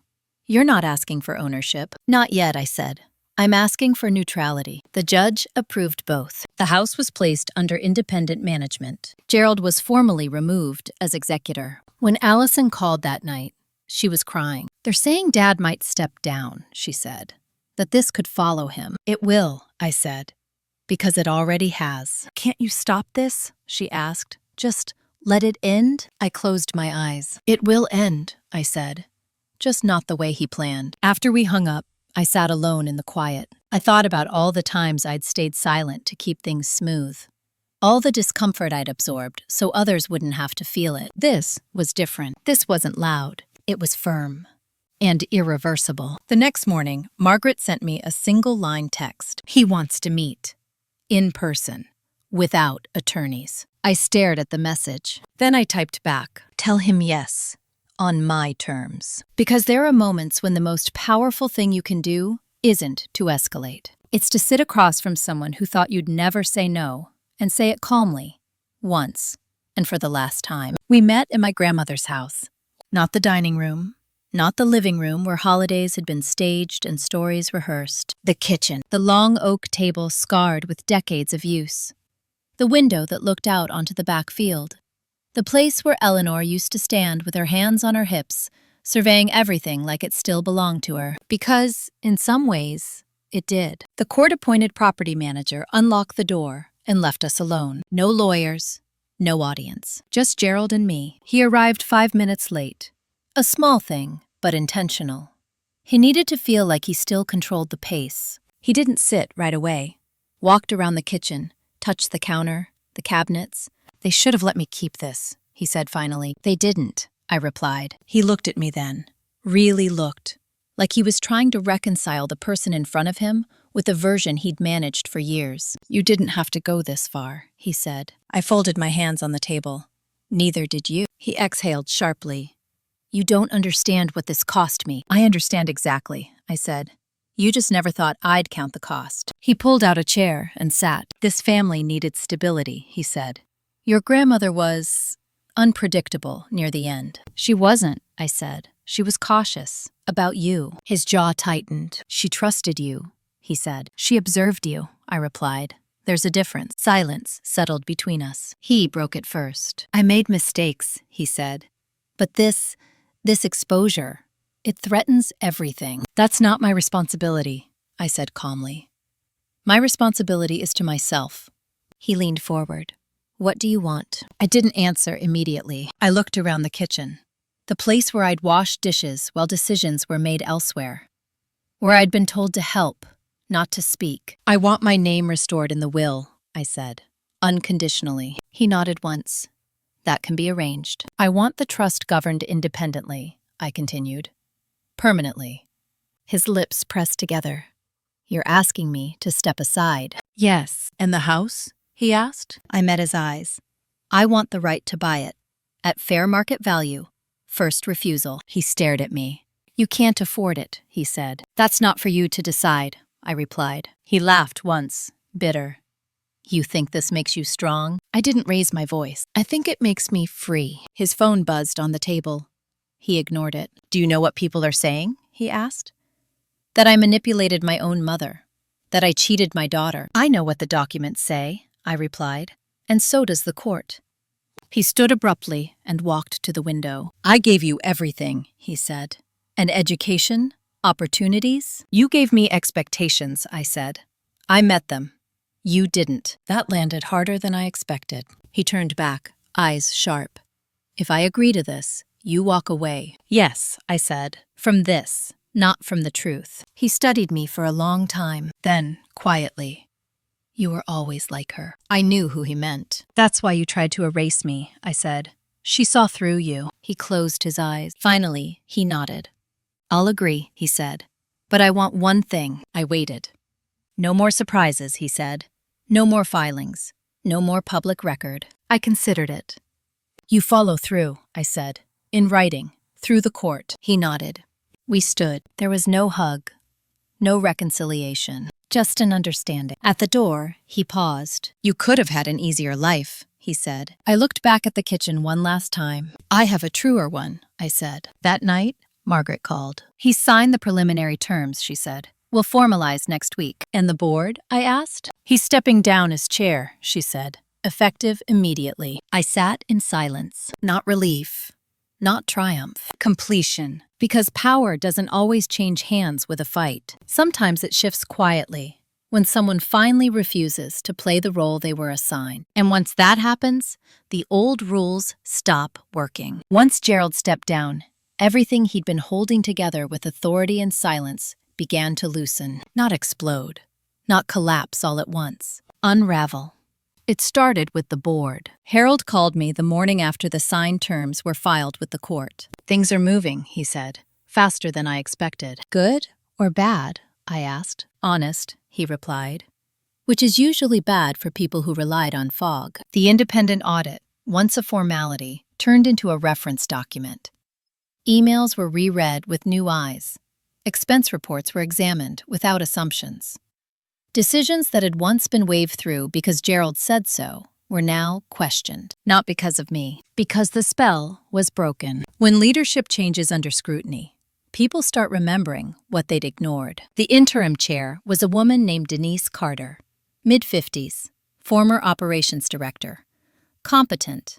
"You're not asking for ownership." "Not yet," I said. "I'm asking for neutrality." The judge approved both. The house was placed under independent management. Gerald was formally removed as executor. When Allison called that night, she was crying. "They're saying Dad might step down," she said. "That this could follow him." "It will," I said, "because it already has." "Can't you stop this?" she asked. "Just let it end?" I closed my eyes. "It will end," I said. "Just not the way he planned." After we hung up, I sat alone in the quiet. I thought about all the times I'd stayed silent to keep things smooth. All the discomfort I'd absorbed so others wouldn't have to feel it. This was different. This wasn't loud. It was firm and irreversible. The next morning, Margaret sent me a single-line text. "He wants to meet. In person. Without attorneys." I stared at the message. Then I typed back, "Tell him yes. On my terms." Because there are moments when the most powerful thing you can do isn't to escalate. It's to sit across from someone who thought you'd never say no and say it calmly, once, and for the last time. We met in my grandmother's house. Not the dining room, Not the living room where holidays had been staged and stories rehearsed. The kitchen. The long oak table scarred with decades of use. The window that looked out onto the back field. The place where Eleanor used to stand with her hands on her hips, surveying everything like it still belonged to her. Because, in some ways, it did. The court-appointed property manager unlocked the door and left us alone. No lawyers, no audience. Just Gerald and me. He arrived 5 minutes late. A small thing, but intentional. He needed to feel like he still controlled the pace. He didn't sit right away. Walked around the kitchen, touched the counter, the cabinets. "They should have let me keep this," he said finally. "They didn't," I replied. He looked at me then. Really looked. Like he was trying to reconcile the person in front of him with the version he'd managed for years. "You didn't have to go this far," he said. I folded my hands on the table. "Neither did you." He exhaled sharply. "You don't understand what this cost me." "I understand exactly," I said. "You just never thought I'd count the cost." He pulled out a chair and sat. "This family needed stability," he said. "Your grandmother was unpredictable near the end." "She wasn't," I said. "She was cautious. About you." His jaw tightened. "She trusted you," he said. "She observed you," I replied. "There's a difference." Silence settled between us. He broke it first. "I made mistakes," he said. "But this exposure, it threatens everything." "That's not my responsibility," I said calmly. "My responsibility is to myself." He leaned forward. "What do you want?" I didn't answer immediately. I looked around the kitchen. The place where I'd washed dishes while decisions were made elsewhere. Where I'd been told to help, not to speak. "I want my name restored in the will," I said, unconditionally. He nodded once. "That can be arranged." "I want the trust governed independently," I continued. "Permanently." His lips pressed together. "You're asking me to step aside." "Yes." "And the house?" he asked. I met his eyes. "I want the right to buy it. At fair market value. First refusal." He stared at me. "You can't afford it," he said. "That's not for you to decide," I replied. He laughed once, bitter. "You think this makes you strong?" I didn't raise my voice. "I think it makes me free." His phone buzzed on the table. He ignored it. "Do you know what people are saying?" he asked. "That I manipulated my own mother. That I cheated my daughter." "I know what the documents say," I replied. "And so does the court." He stood abruptly and walked to the window. "I gave you everything," he said. "An education, opportunities." "You gave me expectations," I said. "I met them. You didn't." That landed harder than I expected. He turned back, eyes sharp. "If I agree to this, you walk away." "Yes," I said. "From this, not from the truth." He studied me for a long time. Then, quietly, "You were always like her." I knew who he meant. "That's why you tried to erase me," I said. "She saw through you." He closed his eyes. Finally, he nodded. "I'll agree," he said. "But I want one thing." I waited. "No more surprises," he said. "No more filings. No more public record." I considered it. "You follow through," I said. "In writing, through the court." He nodded. We stood. There was no hug, no reconciliation, just an understanding. At the door, he paused. "You could have had an easier life," he said. I looked back at the kitchen one last time. "I have a truer one," I said. That night, Margaret called. "He signed the preliminary terms," she said. "We'll formalize next week." "And the board?" I asked. "He's stepping down as chair," she said. "Effective immediately." I sat in silence. Not relief. Not triumph. Completion. Because power doesn't always change hands with a fight. Sometimes it shifts quietly, when someone finally refuses to play the role they were assigned. And once that happens, the old rules stop working. Once Gerald stepped down, everything he'd been holding together with authority and silence began to loosen. Not explode. Not collapse all at once. Unravel. It started with the board. Harold called me the morning after the signed terms were filed with the court. "Things are moving," he said, "faster than I expected." "Good or bad?" I asked. "Honest," he replied. Which is usually bad for people who relied on fog. The independent audit, once a formality, turned into a reference document. Emails were reread with new eyes. Expense reports were examined without assumptions. Decisions that had once been waved through because Gerald said so were now questioned. Not because of me, because the spell was broken. When leadership changes under scrutiny, people start remembering what they'd ignored. The interim chair was a woman named Denise Carter, mid-50s, former operations director. Competent,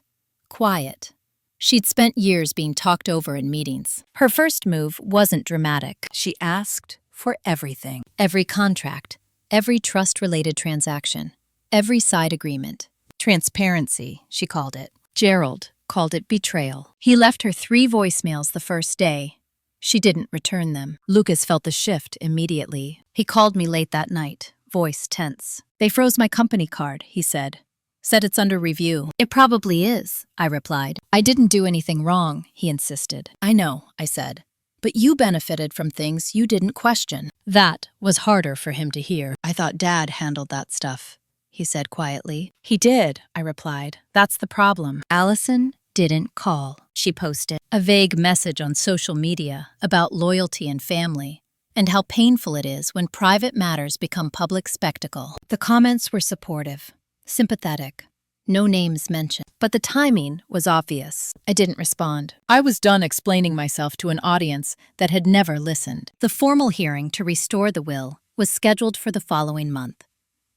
quiet. She'd spent years being talked over in meetings. Her first move wasn't dramatic. She asked for everything. Every contract, every trust-related transaction, every side agreement. Transparency, she called it. Gerald called it betrayal. He left her 3 voicemails the first day. She didn't return them. Lucas felt the shift immediately. He called me late that night, voice tense. "They froze my company card," he said. "Said it's under review." "It probably is," I replied. "I didn't do anything wrong," he insisted. "I know," I said. "But you benefited from things you didn't question." That was harder for him to hear. "I thought Dad handled that stuff," he said quietly. "He did," I replied. "That's the problem." Allison didn't call. She posted a vague message on social media about loyalty and family, and how painful it is when private matters become public spectacle. The comments were supportive, sympathetic, no names mentioned. But the timing was obvious. I didn't respond. I was done explaining myself to an audience that had never listened. The formal hearing to restore the will was scheduled for the following month,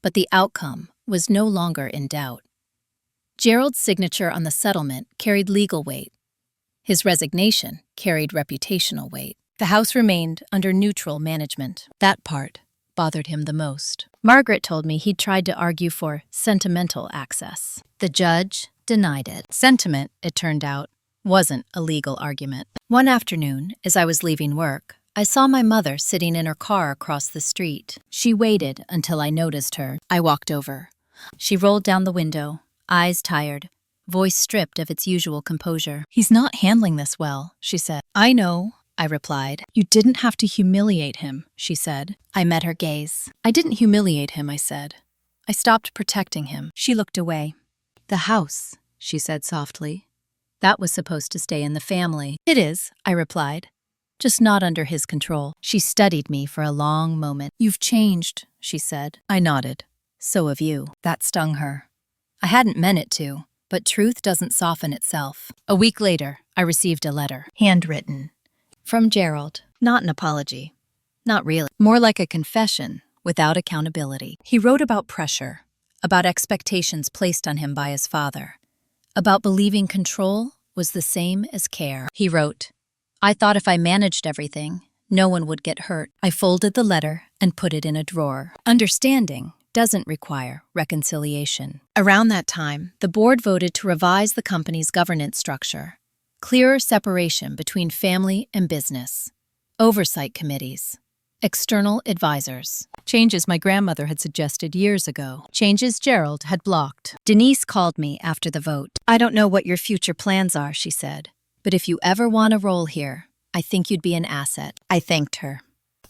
but the outcome was no longer in doubt. Gerald's signature on the settlement carried legal weight. His resignation carried reputational weight. The house remained under neutral management. That part bothered him the most. Margaret told me he'd tried to argue for sentimental access. The judge denied it. Sentiment, it turned out, wasn't a legal argument. One afternoon, as I was leaving work, I saw my mother sitting in her car across the street. She waited until I noticed her. I walked over. She rolled down the window, eyes tired, voice stripped of its usual composure. "He's not handling this well," she said. "I know," I replied. "You didn't have to humiliate him," she said. I met her gaze. "I didn't humiliate him," I said. "I stopped protecting him." She looked away. "The house," she said softly. "That was supposed to stay in the family." "It is," I replied. "Just not under his control." She studied me for a long moment. "You've changed," she said. I nodded. "So have you." That stung her. I hadn't meant it to, but truth doesn't soften itself. A week later, I received a letter, handwritten, from Gerald. Not an apology. Not really. More like a confession, without accountability. He wrote about pressure, about expectations placed on him by his father, about believing control was the same as care. He wrote, "I thought if I managed everything, no one would get hurt." I folded the letter and put it in a drawer. Understanding doesn't require reconciliation. Around that time, the board voted to revise the company's governance structure. Clearer separation between family and business. Oversight committees. External advisors. Changes my grandmother had suggested years ago. Changes Gerald had blocked. Denise called me after the vote. "I don't know what your future plans are," she said, "but if you ever want a role here, I think you'd be an asset." I thanked her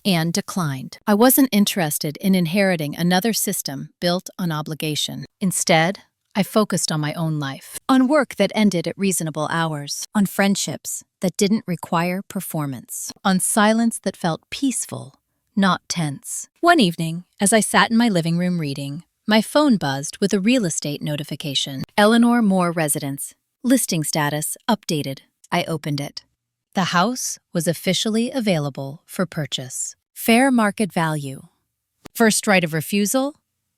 and declined. I wasn't interested in inheriting another system built on obligation. Instead, I focused on my own life, on work that ended at reasonable hours, on friendships that didn't require performance, on silence that felt peaceful, not tense. One evening, as I sat in my living room reading, my phone buzzed with a real estate notification. Eleanor Moore Residence. Listing status updated. I opened it. The house was officially available for purchase. Fair market value. First right of refusal,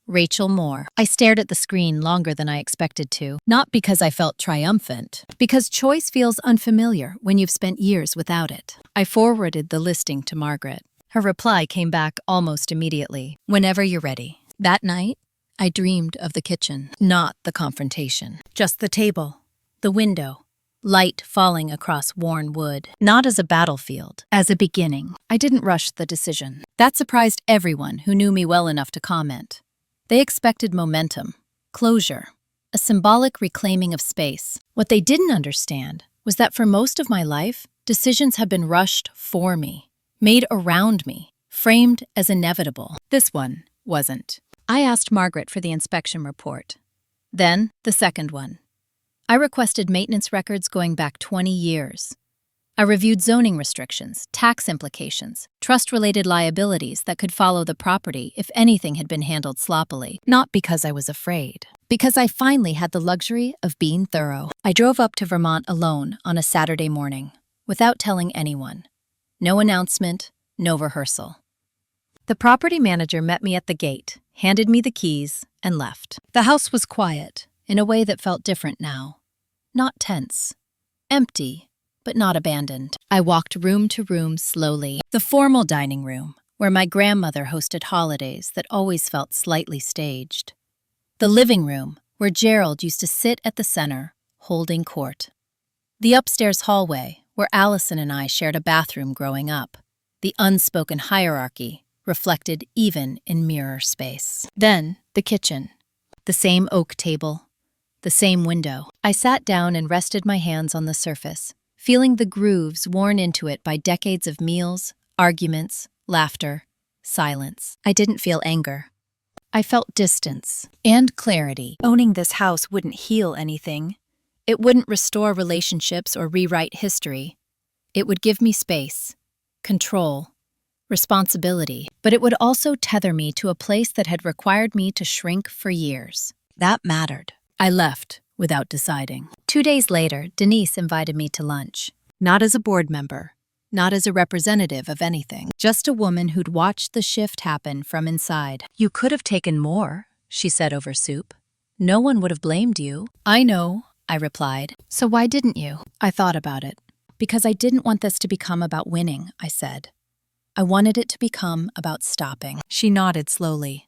Rachel Moore. I stared at the screen longer than I expected to, not because I felt triumphant, because choice feels unfamiliar when you've spent years without it. I forwarded the listing to Margaret. Her reply came back almost immediately. "Whenever you're ready." That night, I dreamed of the kitchen, not the confrontation. Just the table, the window, light falling across worn wood. Not as a battlefield, as a beginning. I didn't rush the decision. That surprised everyone who knew me well enough to comment. They expected momentum, closure, a symbolic reclaiming of space. What they didn't understand was that for most of my life, decisions have been rushed for me, made around me, framed as inevitable. This one wasn't. I asked Margaret for the inspection report. Then, the second one. I requested maintenance records going back 20 years. I reviewed zoning restrictions, tax implications, trust-related liabilities that could follow the property if anything had been handled sloppily. Not because I was afraid, because I finally had the luxury of being thorough. I drove up to Vermont alone on a Saturday morning, without telling anyone. No announcement, no rehearsal. The property manager met me at the gate, handed me the keys, and left. The house was quiet, in a way that felt different now. Not tense. Empty, but not abandoned. I walked room to room slowly. The formal dining room, where my grandmother hosted holidays that always felt slightly staged. The living room, where Gerald used to sit at the center, holding court. The upstairs hallway, where Allison and I shared a bathroom growing up. The unspoken hierarchy, reflected even in mirror space. Then, the kitchen. The same oak table. The same window. I sat down and rested my hands on the surface, feeling the grooves worn into it by decades of meals, arguments, laughter, silence. I didn't feel anger. I felt distance and clarity. Owning this house wouldn't heal anything. It wouldn't restore relationships or rewrite history. It would give me space, control, responsibility, but it would also tether me to a place that had required me to shrink for years. That mattered. I left without deciding. 2 days later, Denise invited me to lunch. Not as a board member, not as a representative of anything, just a woman who'd watched the shift happen from inside. "You could have taken more," she said over soup. "No one would have blamed you." "I know," I replied. "So why didn't you?" I thought about it. "Because I didn't want this to become about winning," I said. "I wanted it to become about stopping." She nodded slowly.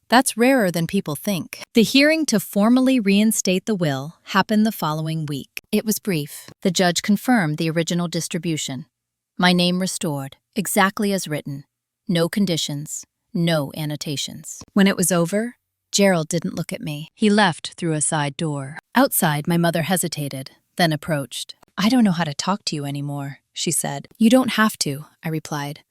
"That's rarer than people think." The hearing to formally reinstate the will happened the following week. It was brief. The judge confirmed the original distribution. My name restored, exactly as written. No conditions, no annotations. When it was over, Gerald didn't look at me. He left through a side door. Outside, my mother hesitated, then approached. "I don't know how to talk to you anymore," she said. "You don't have to," I replied.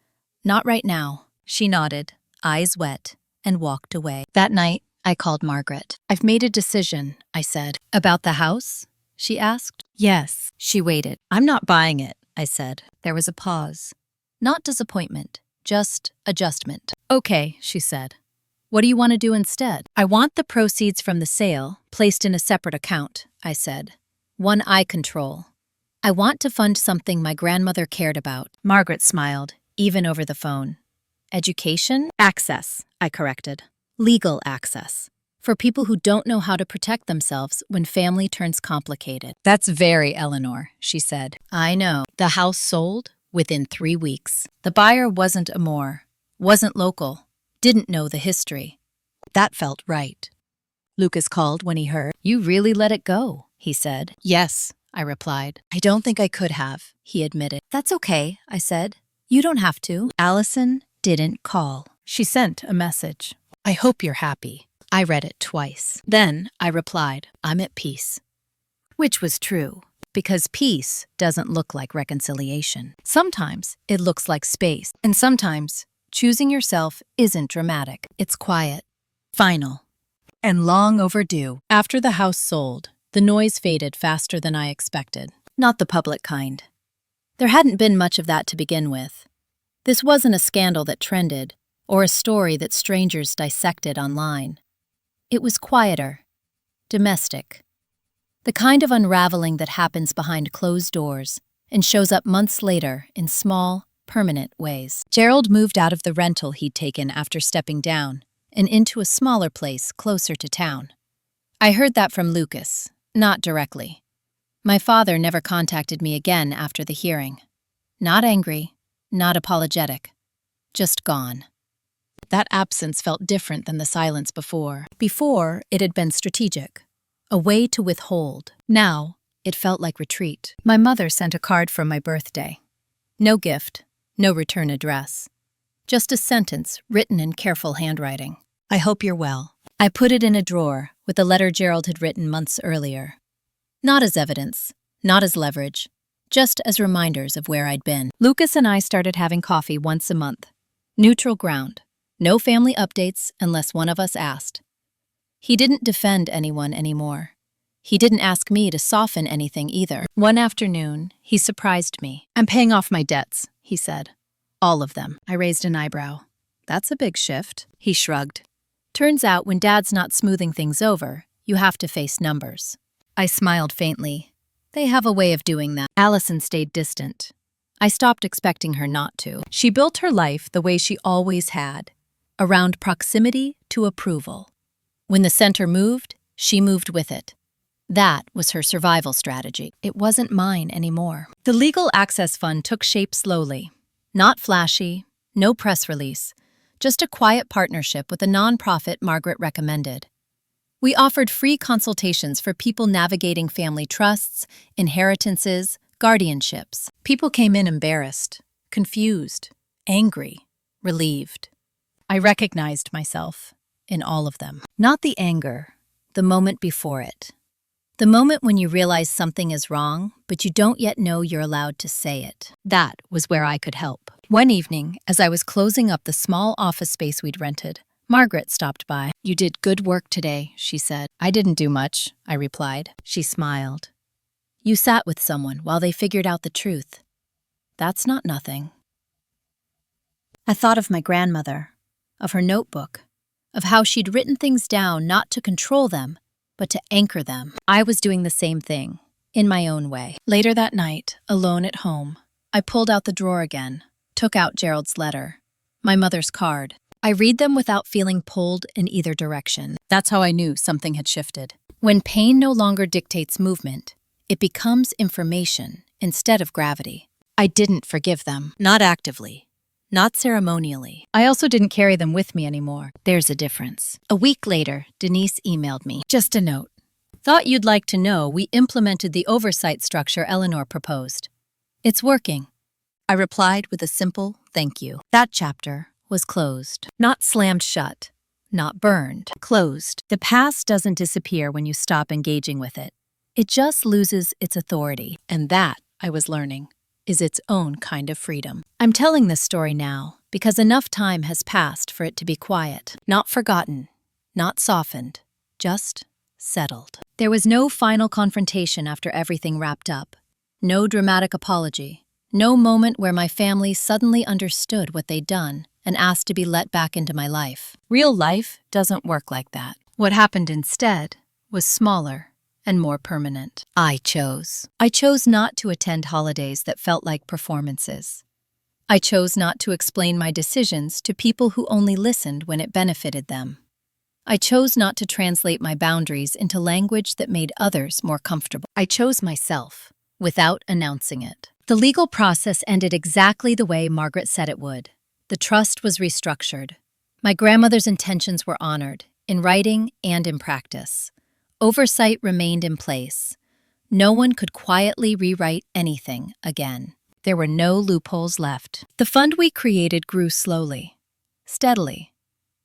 "Not right now." She nodded, eyes wet, and walked away. That night, I called Margaret. "I've made a decision," I said. "About the house?" she asked. "Yes." She waited. "I'm not buying it," I said. There was a pause. Not disappointment, just adjustment. "Okay," she said. "What do you want to do instead?" "I want the proceeds from the sale placed in a separate account," I said. "One I control. I want to fund something my grandmother cared about." Margaret smiled, even over the phone. "Education?" "Access," I corrected. "Legal access. For people who don't know how to protect themselves when family turns complicated." "That's very Eleanor," she said. "I know." The house sold within 3 weeks. The buyer wasn't Amor, wasn't local, didn't know the history. That felt right. Lucas called when he heard. "You really let it go," he said. "Yes," I replied. "I don't think I could have," he admitted. "That's okay," I said. "You don't have to." Allison didn't call. She sent a message. "I hope you're happy." I read it twice. Then I replied, "I'm at peace." Which was true, because peace doesn't look like reconciliation. Sometimes it looks like space, and sometimes choosing yourself isn't dramatic. It's quiet, final, and long overdue. After the house sold, the noise faded faster than I expected. Not the public kind. There hadn't been much of that to begin with. This wasn't a scandal that trended, or a story that strangers dissected online. It was quieter, domestic. The kind of unraveling that happens behind closed doors and shows up months later in small, permanent ways. Gerald moved out of the rental he'd taken after stepping down and into a smaller place closer to town. I heard that from Lucas, not directly. My father never contacted me again after the hearing. Not angry, not apologetic, just gone. That absence felt different than the silence before. Before, it had been strategic, a way to withhold. Now, it felt like retreat. My mother sent a card for my birthday. No gift, no return address. Just a sentence written in careful handwriting. "I hope you're well." I put it in a drawer with the letter Gerald had written months earlier. Not as evidence, not as leverage, just as reminders of where I'd been. Lucas and I started having coffee once a month. Neutral ground. No family updates unless one of us asked. He didn't defend anyone anymore. He didn't ask me to soften anything either. One afternoon, he surprised me. "I'm paying off my debts," he said. "All of them." I raised an eyebrow. "That's a big shift." He shrugged. "Turns out when Dad's not smoothing things over, you have to face numbers." I smiled faintly. They have a way of doing that. Allison stayed distant. I stopped expecting her not to. She built her life the way she always had, around proximity to approval. When the center moved, she moved with it. That was her survival strategy. It wasn't mine anymore. The Legal Access Fund took shape slowly. Not flashy, no press release, just a quiet partnership with a nonprofit Margaret recommended. We offered free consultations for people navigating family trusts, inheritances, guardianships. People came in embarrassed, confused, angry, relieved. I recognized myself in all of them. Not the anger, the moment before it. The moment when you realize something is wrong, but you don't yet know you're allowed to say it. That was where I could help. One evening, as I was closing up the small office space we'd rented, Margaret stopped by. "You did good work today," she said. "I didn't do much," I replied. She smiled. "You sat with someone while they figured out the truth. That's not nothing." I thought of my grandmother, of her notebook, of how she'd written things down not to control them, but to anchor them. I was doing the same thing, in my own way. Later that night, alone at home, I pulled out the drawer again, took out Gerald's letter, my mother's card. I read them without feeling pulled in either direction. That's how I knew something had shifted. When pain no longer dictates movement, it becomes information instead of gravity. I didn't forgive them, not actively, not ceremonially. I also didn't carry them with me anymore. There's a difference. A week later, Denise emailed me. "Just a note. Thought you'd like to know we implemented the oversight structure Eleanor proposed. It's working." I replied with a simple thank you. That chapter was closed. Not slammed shut. Not burned. Closed. The past doesn't disappear when you stop engaging with it. It just loses its authority. And that, I was learning, is its own kind of freedom. I'm telling this story now because enough time has passed for it to be quiet. Not forgotten. Not softened. Just settled. There was no final confrontation after everything wrapped up. No dramatic apology. No moment where my family suddenly understood what they'd done and asked to be let back into my life. Real life doesn't work like that. What happened instead was smaller and more permanent. I chose not to attend holidays that felt like performances. I chose not to explain my decisions to people who only listened when it benefited them. I chose not to translate my boundaries into language that made others more comfortable. I chose myself, without announcing it. The legal process ended exactly the way Margaret said it would. The trust was restructured. My grandmother's intentions were honored, in writing and in practice. Oversight remained in place. No one could quietly rewrite anything again. There were no loopholes left. The fund we created grew slowly, steadily,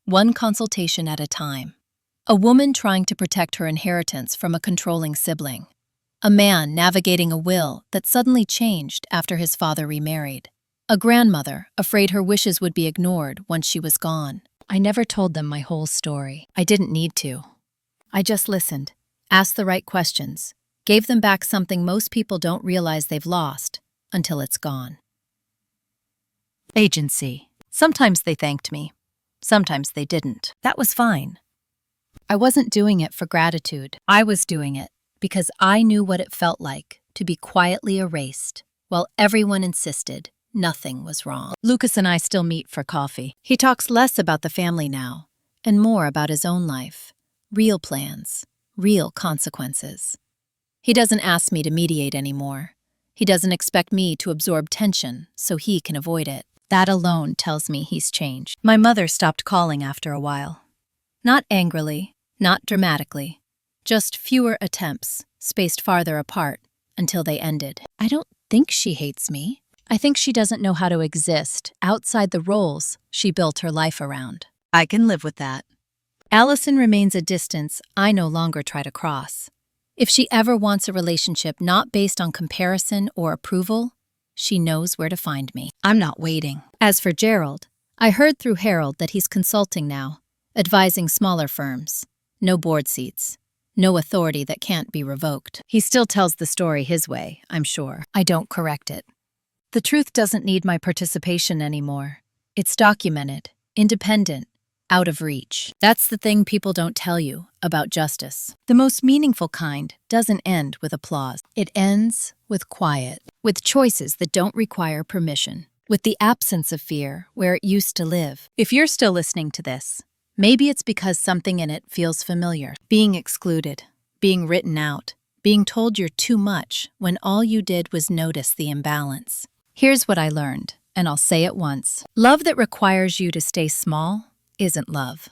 one consultation at a time. A woman trying to protect her inheritance from a controlling sibling. A man navigating a will that suddenly changed after his father remarried. A grandmother afraid her wishes would be ignored once she was gone. I never told them my whole story. I didn't need to. I just listened, asked the right questions, gave them back something most people don't realize they've lost until it's gone. Agency. Sometimes they thanked me. Sometimes they didn't. That was fine. I wasn't doing it for gratitude. I was doing it because I knew what it felt like to be quietly erased while everyone insisted nothing was wrong. Lucas and I still meet for coffee. He talks less about the family now and more about his own life. Real plans, real consequences. He doesn't ask me to mediate anymore. He doesn't expect me to absorb tension so he can avoid it. That alone tells me he's changed. My mother stopped calling after a while. Not angrily, not dramatically. Just fewer attempts, spaced farther apart, until they ended. I don't think she hates me. I think she doesn't know how to exist outside the roles she built her life around. I can live with that. Allison remains a distance I no longer try to cross. If she ever wants a relationship not based on comparison or approval, she knows where to find me. I'm not waiting. As for Gerald, I heard through Harold that he's consulting now, advising smaller firms. No board seats. No authority that can't be revoked. He still tells the story his way, I'm sure. I don't correct it. The truth doesn't need my participation anymore. It's documented, independent, out of reach. That's the thing people don't tell you about justice. The most meaningful kind doesn't end with applause. It ends with quiet, with choices that don't require permission, with the absence of fear where it used to live. If you're still listening to this, maybe it's because something in it feels familiar. Being excluded, being written out, being told you're too much when all you did was notice the imbalance. Here's what I learned, and I'll say it once. Love that requires you to stay small isn't love.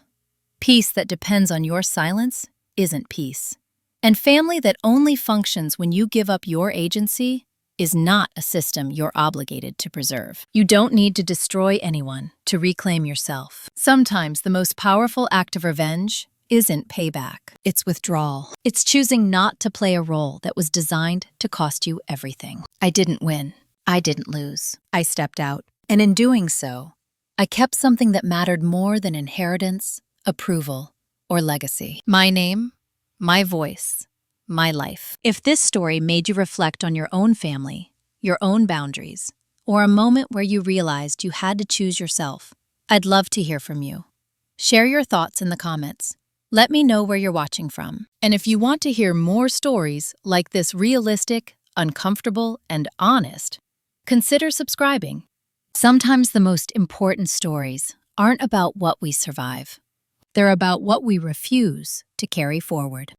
Peace that depends on your silence isn't peace. And family that only functions when you give up your agency is not a system you're obligated to preserve. You don't need to destroy anyone to reclaim yourself. Sometimes the most powerful act of revenge isn't payback. It's withdrawal. It's choosing not to play a role that was designed to cost you everything. I didn't win. I didn't lose. I stepped out. And in doing so, I kept something that mattered more than inheritance, approval, or legacy. My name, my voice, my life. If this story made you reflect on your own family, your own boundaries, or a moment where you realized you had to choose yourself, I'd love to hear from you. Share your thoughts in the comments. Let me know where you're watching from. And if you want to hear more stories like this realistic, uncomfortable, and honest, consider subscribing. Sometimes the most important stories aren't about what we survive. They're about what we refuse to carry forward.